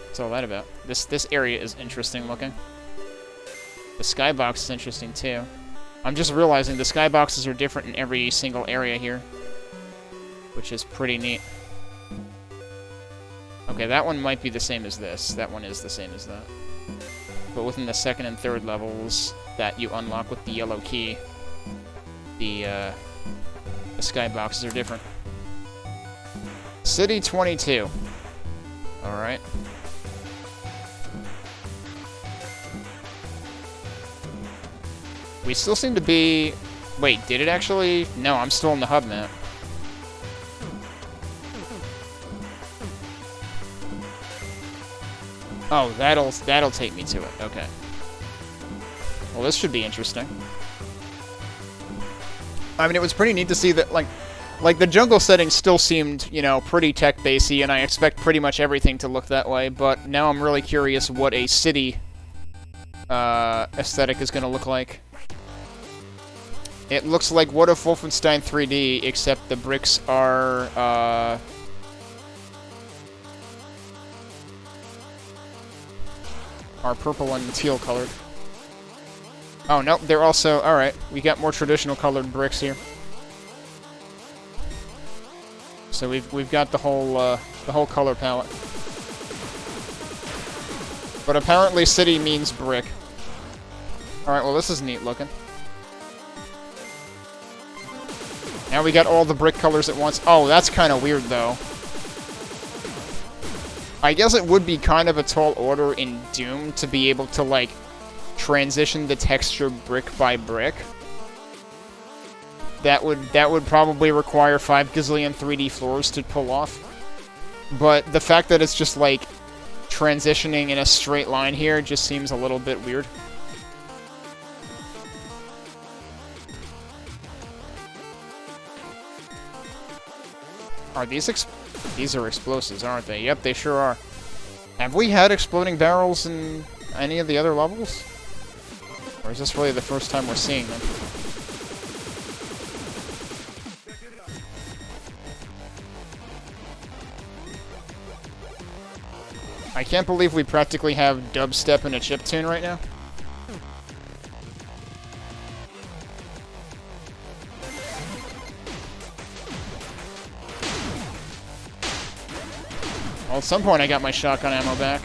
What's all that about? This area is interesting looking. The skybox is interesting too. I'm just realizing the skyboxes are different in every single area here, which is pretty neat. Okay, that one might be the same as this. That one is the same as that. But within the 2nd and 3rd levels that you unlock with the yellow key, the skyboxes are different. City 22. Alright. We still seem to be... Wait, did it actually... No, I'm still on the hub map. Oh, that'll take me to it. Okay. Well, this should be interesting. I mean, it was pretty neat to see that, like the jungle setting still seemed, you know, pretty tech-basey, and I expect pretty much everything to look that way, but now I'm really curious what a city aesthetic is going to look like. It looks like What If Wolfenstein 3D, except the bricks are purple and teal colored. Oh, no, they're also... Alright, we got more traditional colored bricks here. So we've got the whole color palette. But apparently city means brick. Alright, well this is neat looking. Now we got all the brick colors at once. Oh, that's kind of weird though. I guess it would be kind of a tall order in Doom to be able to, like, transition the texture brick by brick. That would probably require 5 gazillion 3D floors to pull off. But the fact that it's just, like, transitioning in a straight line here just seems a little bit weird. Are these are explosives, aren't they? Yep, they sure are. Have we had exploding barrels in any of the other levels? Or is this really the first time we're seeing them? I can't believe we practically have dubstep in a chiptune right now. Well, at some point I got my shotgun ammo back.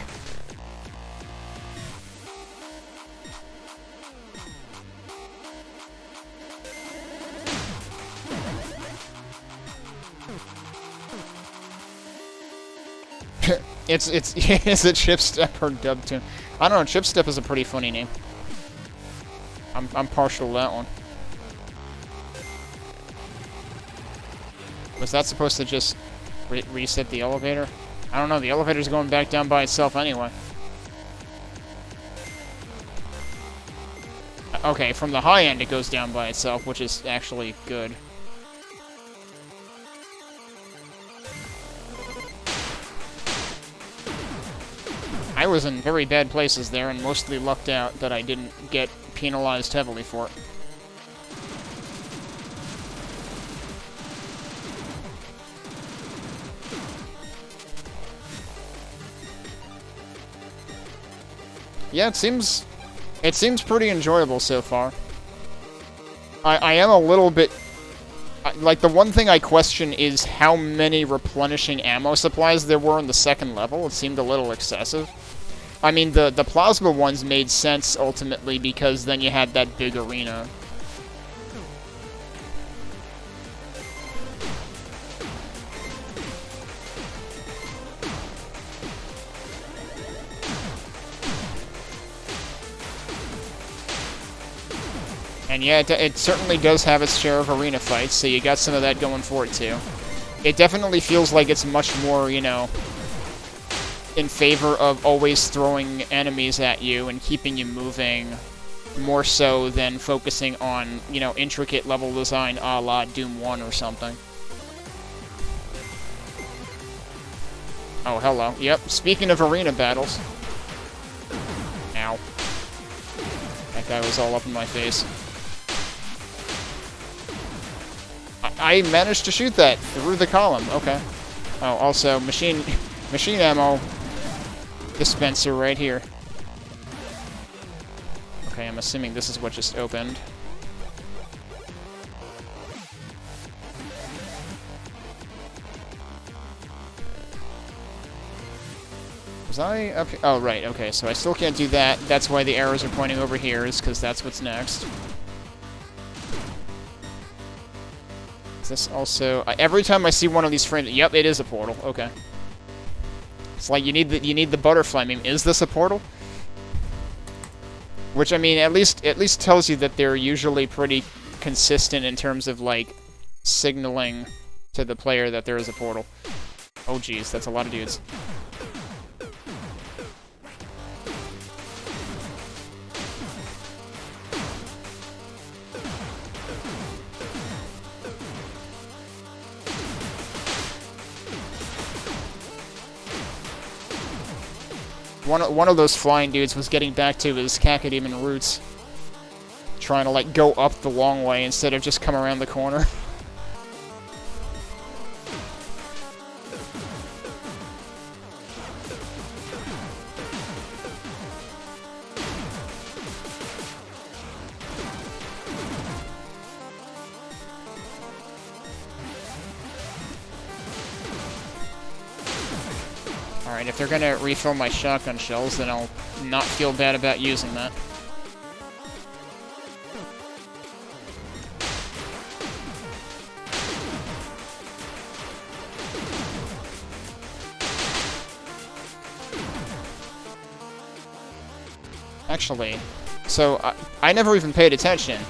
It's a Chipstep or Dubtune. I don't know, Chipstep is a pretty funny name. I'm partial to that one. Was that supposed to just reset the elevator? I don't know, the elevator's going back down by itself anyway. Okay, from the high end it goes down by itself, which is actually good. I was in very bad places there and mostly lucked out that I didn't get penalized heavily for it. Yeah, it seems pretty enjoyable so far. I am a little bit... Like, the one thing I question is how many replenishing ammo supplies there were in the second level. It seemed a little excessive. I mean, the plasma ones made sense, ultimately, because then you had that big arena. And yeah, it certainly does have its share of arena fights, so you got some of that going for it, too. It definitely feels like it's much more, you know, in favor of always throwing enemies at you and keeping you moving, more so than focusing on, you know, intricate level design a la Doom 1 or something. Oh, hello. Yep, speaking of arena battles. Ow. That guy was all up in my face. I managed to shoot that through the column. Okay. Oh, also, machine ammo dispenser right here. Okay, I'm assuming this is what just opened. Was I up here? Oh, right, okay, so I still can't do that. That's why the arrows are pointing over here, is because that's what's next. Is this also... every time I see one of these frames... Yep, it is a portal. Okay. It's like you need the butterfly meme. Is this a portal? Which, I mean, at least tells you that they're usually pretty consistent in terms of, like, signaling to the player that there is a portal. Oh, geez, that's a lot of dudes. One of those flying dudes was getting back to his cacodemon roots. Trying to, like, go up the long way instead of just come around the corner. Alright, if they're gonna refill my shotgun shells, then I'll not feel bad about using that. Actually, so I never even paid attention.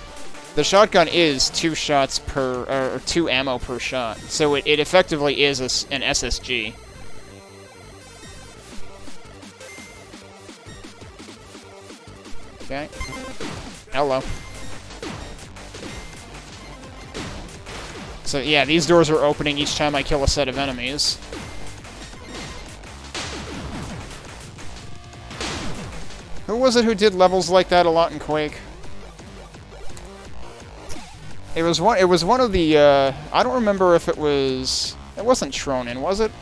The shotgun is 2 shots per, or 2 ammo per shot, so it effectively is an SSG. Okay. Hello. So yeah, these doors are opening each time I kill a set of enemies. Who was it who did levels like that a lot in Quake? It was one of the, I don't remember if it was... It wasn't Tronin, was it?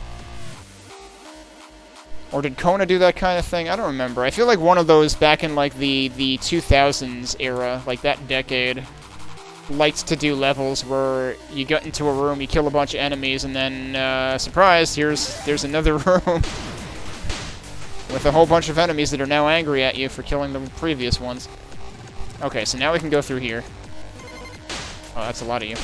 Or did Kona do that kind of thing? I don't remember. I feel like one of those back in, like, the 2000s era, like that decade, liked to do levels where you get into a room, you kill a bunch of enemies, and then, surprise, there's another room with a whole bunch of enemies that are now angry at you for killing the previous ones. Okay, so now we can go through here. Oh, that's a lot of you.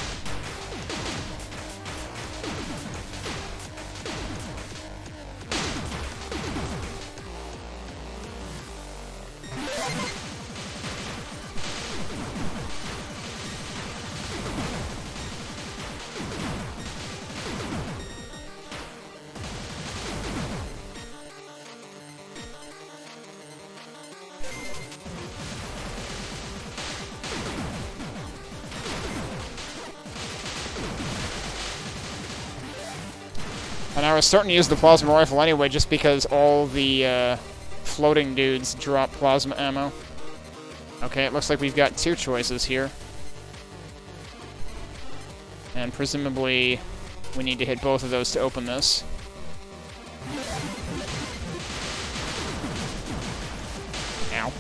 And I was starting to use the plasma rifle anyway, just because all the floating dudes drop plasma ammo. Okay, it looks like we've got two choices here. And presumably, we need to hit both of those to open this. Ow.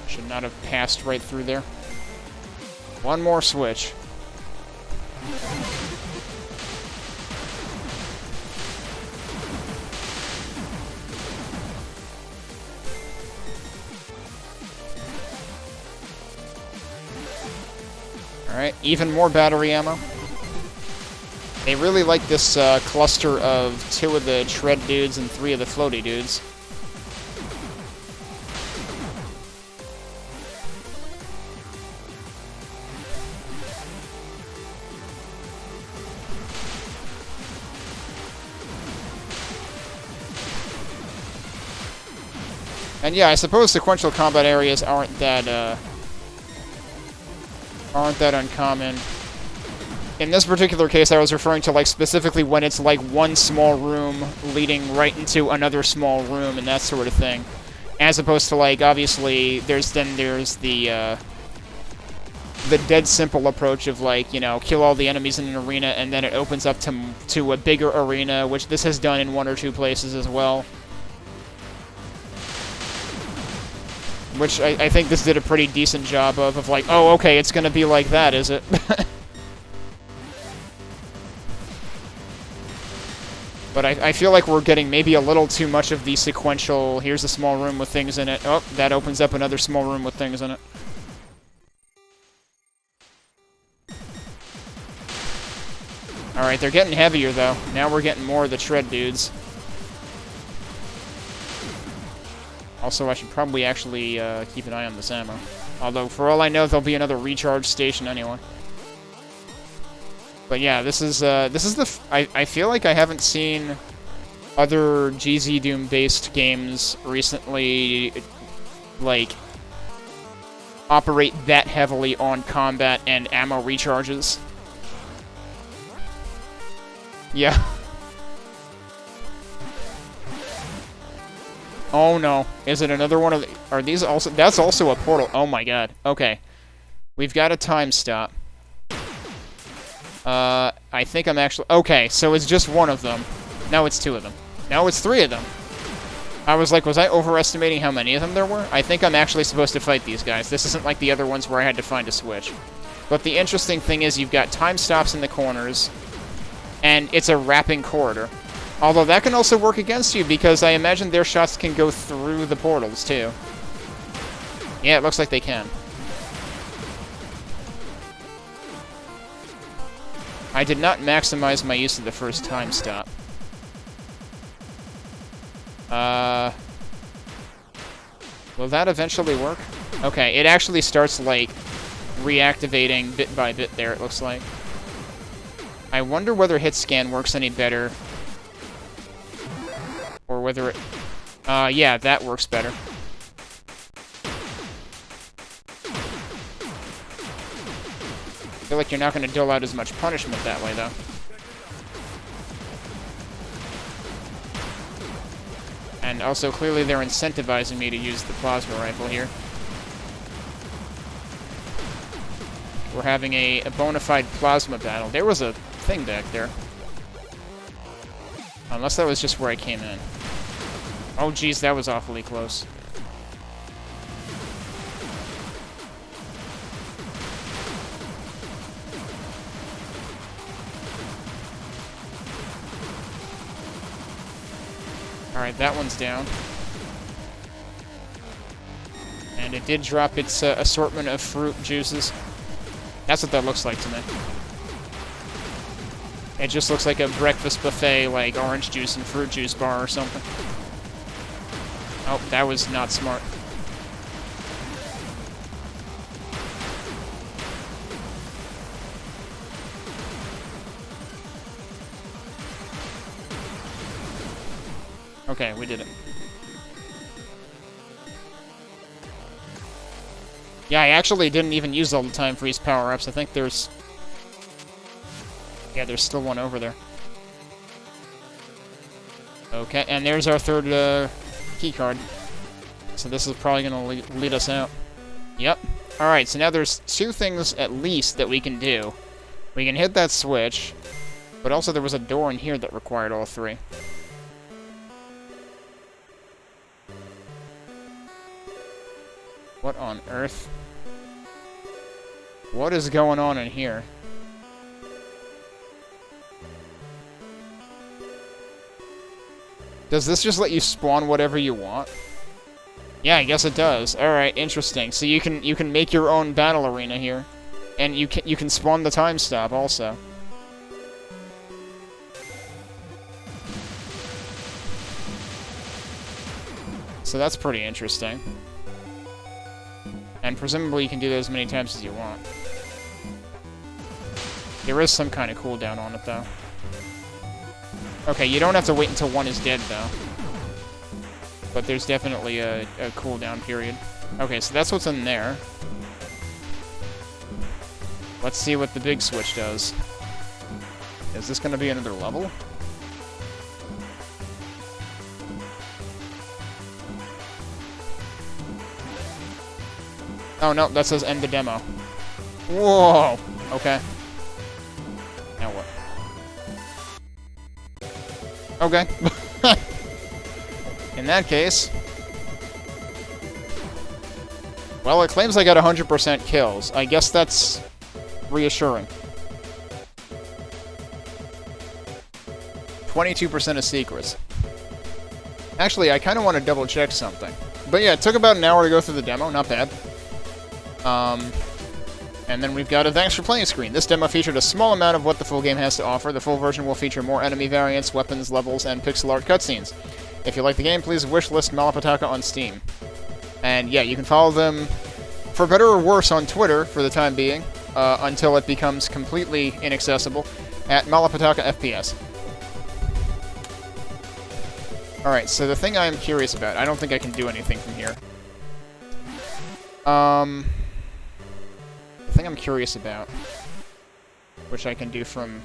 Should not have passed right through there. One more switch. Alright, even more battery ammo. They really like this cluster of 2 of the Shred dudes and 3 of the Floaty dudes. And yeah, I suppose sequential combat areas aren't that uncommon. In this particular case, I was referring to, like, specifically when it's, like, one small room leading right into another small room and that sort of thing. As opposed to, like, obviously, there's the dead simple approach of, like, you know, kill all the enemies in an arena and then it opens up to a bigger arena, which this has done in 1 or 2 places as well. Which I think this did a pretty decent job of like, oh, okay, it's gonna be like that, is it? But I feel like we're getting maybe a little too much of the sequential, here's a small room with things in it. Oh, that opens up another small room with things in it. Alright, they're getting heavier, though. Now we're getting more of the Shred dudes. Also, I should probably actually keep an eye on this ammo. Although, for all I know, there'll be another recharge station anyway. But yeah, this is the... I feel like I haven't seen other GZDoom-based games recently, like, operate that heavily on combat and ammo recharges. Yeah. Oh no. Is it another one of the... Are these also... That's also a portal. Oh my god. Okay. We've got a time stop. I think I'm actually... Okay, so it's just one of them. Now it's 2 of them. Now it's 3 of them. I was like, was I overestimating how many of them there were? I think I'm actually supposed to fight these guys. This isn't like the other ones where I had to find a switch. But the interesting thing is you've got time stops in the corners, and it's a wrapping corridor. Although that can also work against you, because I imagine their shots can go through the portals, too. Yeah, it looks like they can. I did not maximize my use of the first time stop. Will that eventually work? Okay, it actually starts, like, reactivating bit by bit there, it looks like. I wonder whether hit scan works any better. Or whether it... yeah, that works better. I feel like you're not going to dole out as much punishment that way, though. And also, clearly they're incentivizing me to use the plasma rifle here. We're having a bona fide plasma battle. There was a thing back there. Unless that was just where I came in. Oh, geez, that was awfully close. Alright, that one's down. And it did drop its assortment of fruit juices. That's what that looks like to me. It just looks like a breakfast buffet, like orange juice and fruit juice bar or something. Oh, that was not smart. Okay, we did it. Yeah, I actually didn't even use all the time freeze power-ups. I think there's... Yeah, there's still one over there. Okay, and there's our third key card. So this is probably going to lead us out. Yep. Alright, so now there's 2 things at least that we can do. We can hit that switch, but also there was a door in here that required all 3. What on earth? What is going on in here? Does this just let you spawn whatever you want? Yeah, I guess it does. Alright, interesting. So you can make your own battle arena here. And you can spawn the time stop also. So that's pretty interesting. And presumably you can do that as many times as you want. There is some kind of cooldown on it, though. Okay, you don't have to wait until one is dead, though. But there's definitely a cooldown period. Okay, so that's what's in there. Let's see what the big switch does. Is this going to be another level? Oh, no, that says end the demo. Whoa! Okay. Now what? Okay. In that case... Well, it claims I got 100% kills. I guess that's reassuring. 22% of secrets. Actually, I kind of want to double check something. But yeah, it took about an hour to go through the demo. Not bad. And then we've got a thanks for playing screen. This demo featured a small amount of what the full game has to offer. The full version will feature more enemy variants, weapons, levels, and pixel art cutscenes. If you like the game, please wishlist Petaka on Steam. And yeah, you can follow them, for better or worse, on Twitter for the time being, until it becomes completely inaccessible, at Petaka FPS. Alright, so the thing I'm curious about, I don't think I can do anything from here. The thing I'm curious about, which I can do from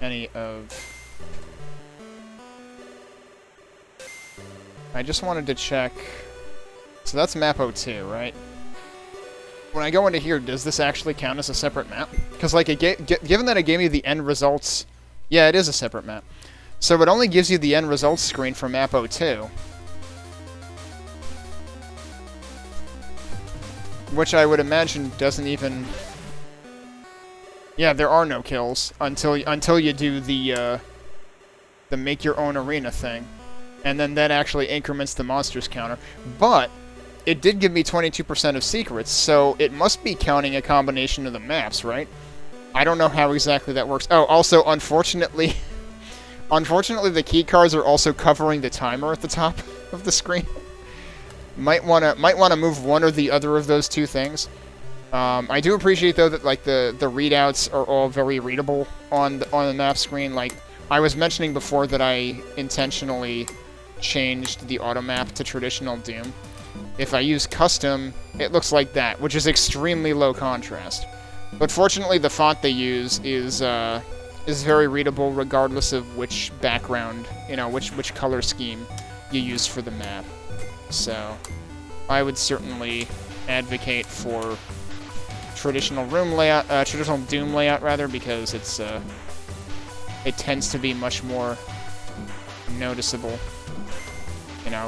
any of... I just wanted to check... So that's map 02, right? When I go into here, does this actually count as a separate map? Because, like, given that it gave me the end results... Yeah, it is a separate map. So it only gives you the end results screen for map 02. Which I would imagine doesn't even... Yeah, there are no kills until you do the make your own arena thing. And then that actually increments the monsters counter. But it did give me 22% of secrets, so it must be counting a combination of the maps, right? I don't know how exactly that works. Oh, also, unfortunately... Unfortunately, the key cards are also covering the timer at the top of the screen. Might wanna move one or the other of those 2 things. I do appreciate though that like the readouts are all very readable on the map screen. Like I was mentioning before that I intentionally changed the auto map to traditional Doom. If I use custom, it looks like that, which is extremely low contrast. But fortunately, the font they use is very readable regardless of which background, which color scheme you use for the map. So, I would certainly advocate for traditional room layout, traditional Doom layout rather, because it's it tends to be much more noticeable.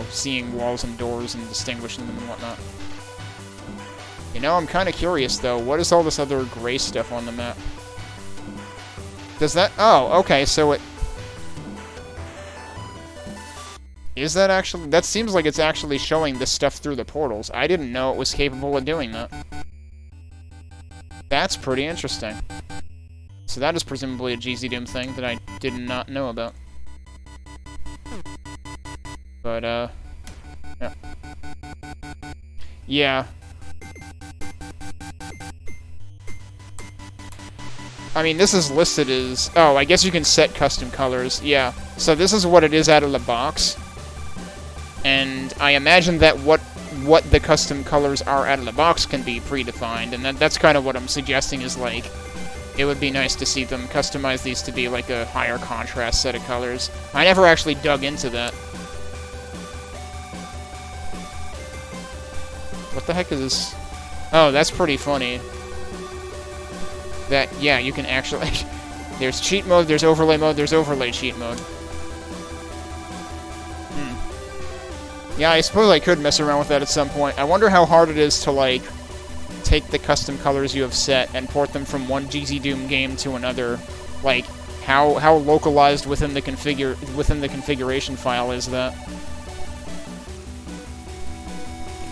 Seeing walls and doors and distinguishing them and whatnot. I'm kind of curious though. What is all this other gray stuff on the map? Does that? Oh, okay. So it. Is that actually... That seems like it's actually showing this stuff through the portals. I didn't know it was capable of doing that. That's pretty interesting. So that is presumably a GZDoom thing that I did not know about. But, yeah. Yeah. I mean, this is listed as... Oh, I guess you can set custom colors. Yeah. So this is what it is out of the box. And I imagine that what the custom colors are out of the box can be predefined, and that's kind of what I'm suggesting is, like, it would be nice to see them customize these to be like a higher contrast set of colors. I never actually dug into that. What the heck is this? Oh, that's pretty funny. That, yeah, you can actually... There's cheat mode, there's overlay mode, there's overlay cheat mode. Yeah, I suppose I could mess around with that at some point. I wonder how hard it is to, like, take the custom colors you have set and port them from one GZDoom game to another. Like, how localized within the configuration file is that?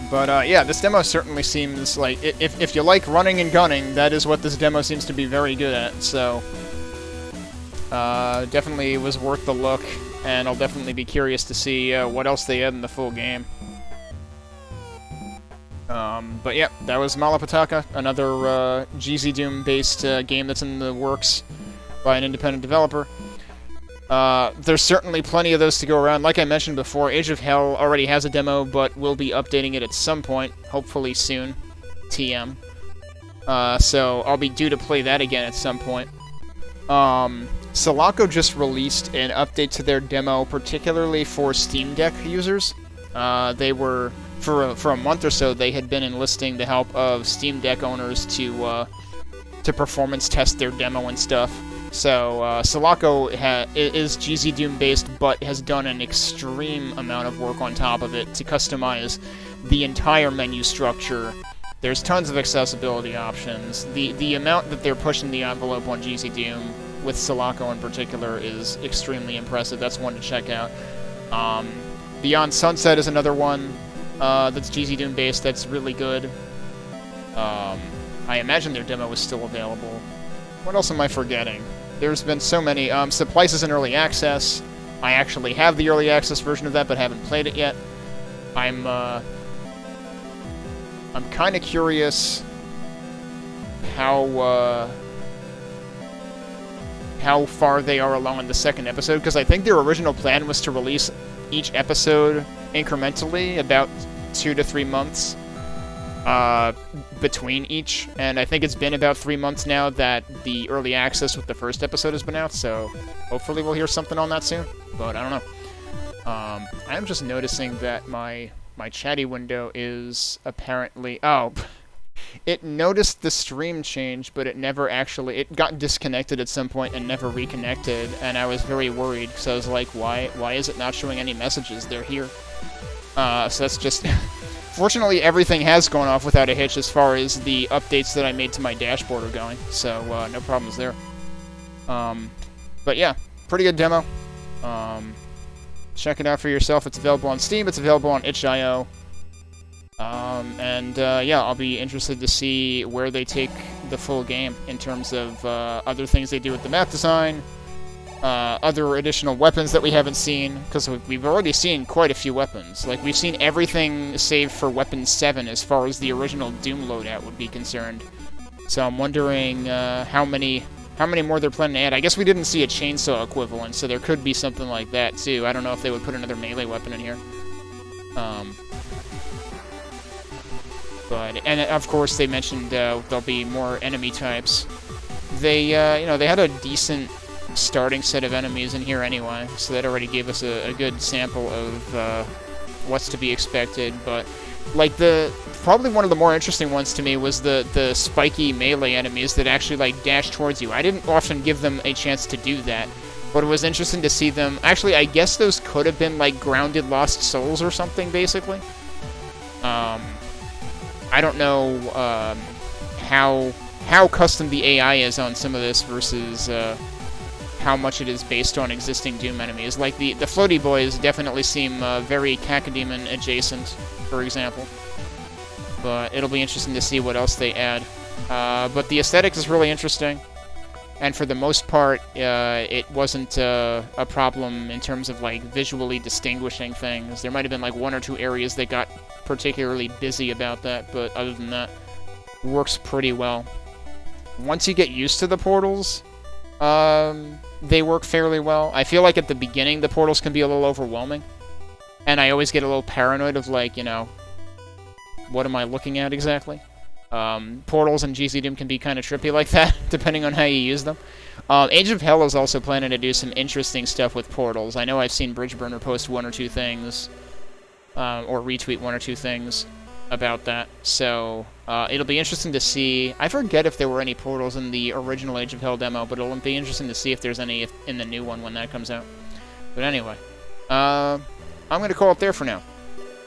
But, yeah, this demo certainly seems like... If you like running and gunning, that is what this demo seems to be very good at, so... definitely was worth the look, and I'll definitely be curious to see what else they add in the full game. But yeah, that was Petaka, another GZDoom-based game that's in the works by an independent developer. There's certainly plenty of those to go around. Like I mentioned before, Age of Hell already has a demo, but we'll be updating it at some point, hopefully soon. TM. So I'll be due to play that again at some point. Sulaco just released an update to their demo, particularly for Steam Deck users. They were, for a month or so, they had been enlisting the help of Steam Deck owners to performance test their demo and stuff. So, Sulaco is GZDoom-based, but has done an extreme amount of work on top of it to customize the entire menu structure. There's tons of accessibility options. The amount that they're pushing the envelope on GZDoom, with Sulaco in particular, is extremely impressive. That's one to check out. Beyond Sunset is another one that's GZDoom-based that's really good. I imagine their demo is still available. What else am I forgetting? There's been so many. Supplice is in early access. I actually have the early access version of that, but haven't played it yet. I'm kind of curious how far they are along in the second episode, because I think their original plan was to release each episode incrementally, about 2 to 3 months between each, and I think it's been about 3 months now that the early access with the first episode has been out, so hopefully we'll hear something on that soon, but I don't know. I'm just noticing that my chatty window is apparently... Oh, it noticed the stream change, but it never actually... It got disconnected at some point and never reconnected, and I was very worried, because I was like, why is it not showing any messages? They're here. So that's just... Fortunately, everything has gone off without a hitch as far as the updates that I made to my dashboard are going, so no problems there. But yeah, pretty good demo. Check it out for yourself. It's available on Steam, it's available on itch.io. Yeah, I'll be interested to see where they take the full game in terms of other things they do with the map design, other additional weapons that we haven't seen, because we've already seen quite a few weapons. Like, we've seen everything save for Weapon 7 as far as the original Doom loadout would be concerned. So I'm wondering how many more they're planning to add. I guess we didn't see a chainsaw equivalent, so there could be something like that, too. I don't know if they would put another melee weapon in here. And of course, they mentioned there'll be more enemy types. They had a decent starting set of enemies in here anyway, so that already gave us a good sample of what's to be expected. But like probably one of the more interesting ones to me was the spiky melee enemies that actually like dash towards you. I didn't often give them a chance to do that, but it was interesting to see them. Actually, I guess those could have been like grounded lost souls or something, basically. I don't know how custom the AI is on some of this versus how much it is based on existing Doom enemies. Like, the floaty boys definitely seem very Cacodemon adjacent, for example. But it'll be interesting to see what else they add. But the aesthetics is really interesting. And for the most part, it wasn't a problem in terms of, like, visually distinguishing things. There might have been, like, 1 or 2 areas that got particularly busy about that, but other than that, it works pretty well. Once you get used to the portals, they work fairly well. I feel like at the beginning, the portals can be a little overwhelming. And I always get a little paranoid of, like, you know, what am I looking at exactly? Portals and GZDoom can be kind of trippy like that, depending on how you use them. Age of Hell is also planning to do some interesting stuff with portals. I know I've seen Bridgeburner post one or two things, or retweet one or two things about that. So it'll be interesting to see. I forget if there were any portals in the original Age of Hell demo, but it'll be interesting to see if there's any in the new one when that comes out. But anyway, I'm going to call it there for now.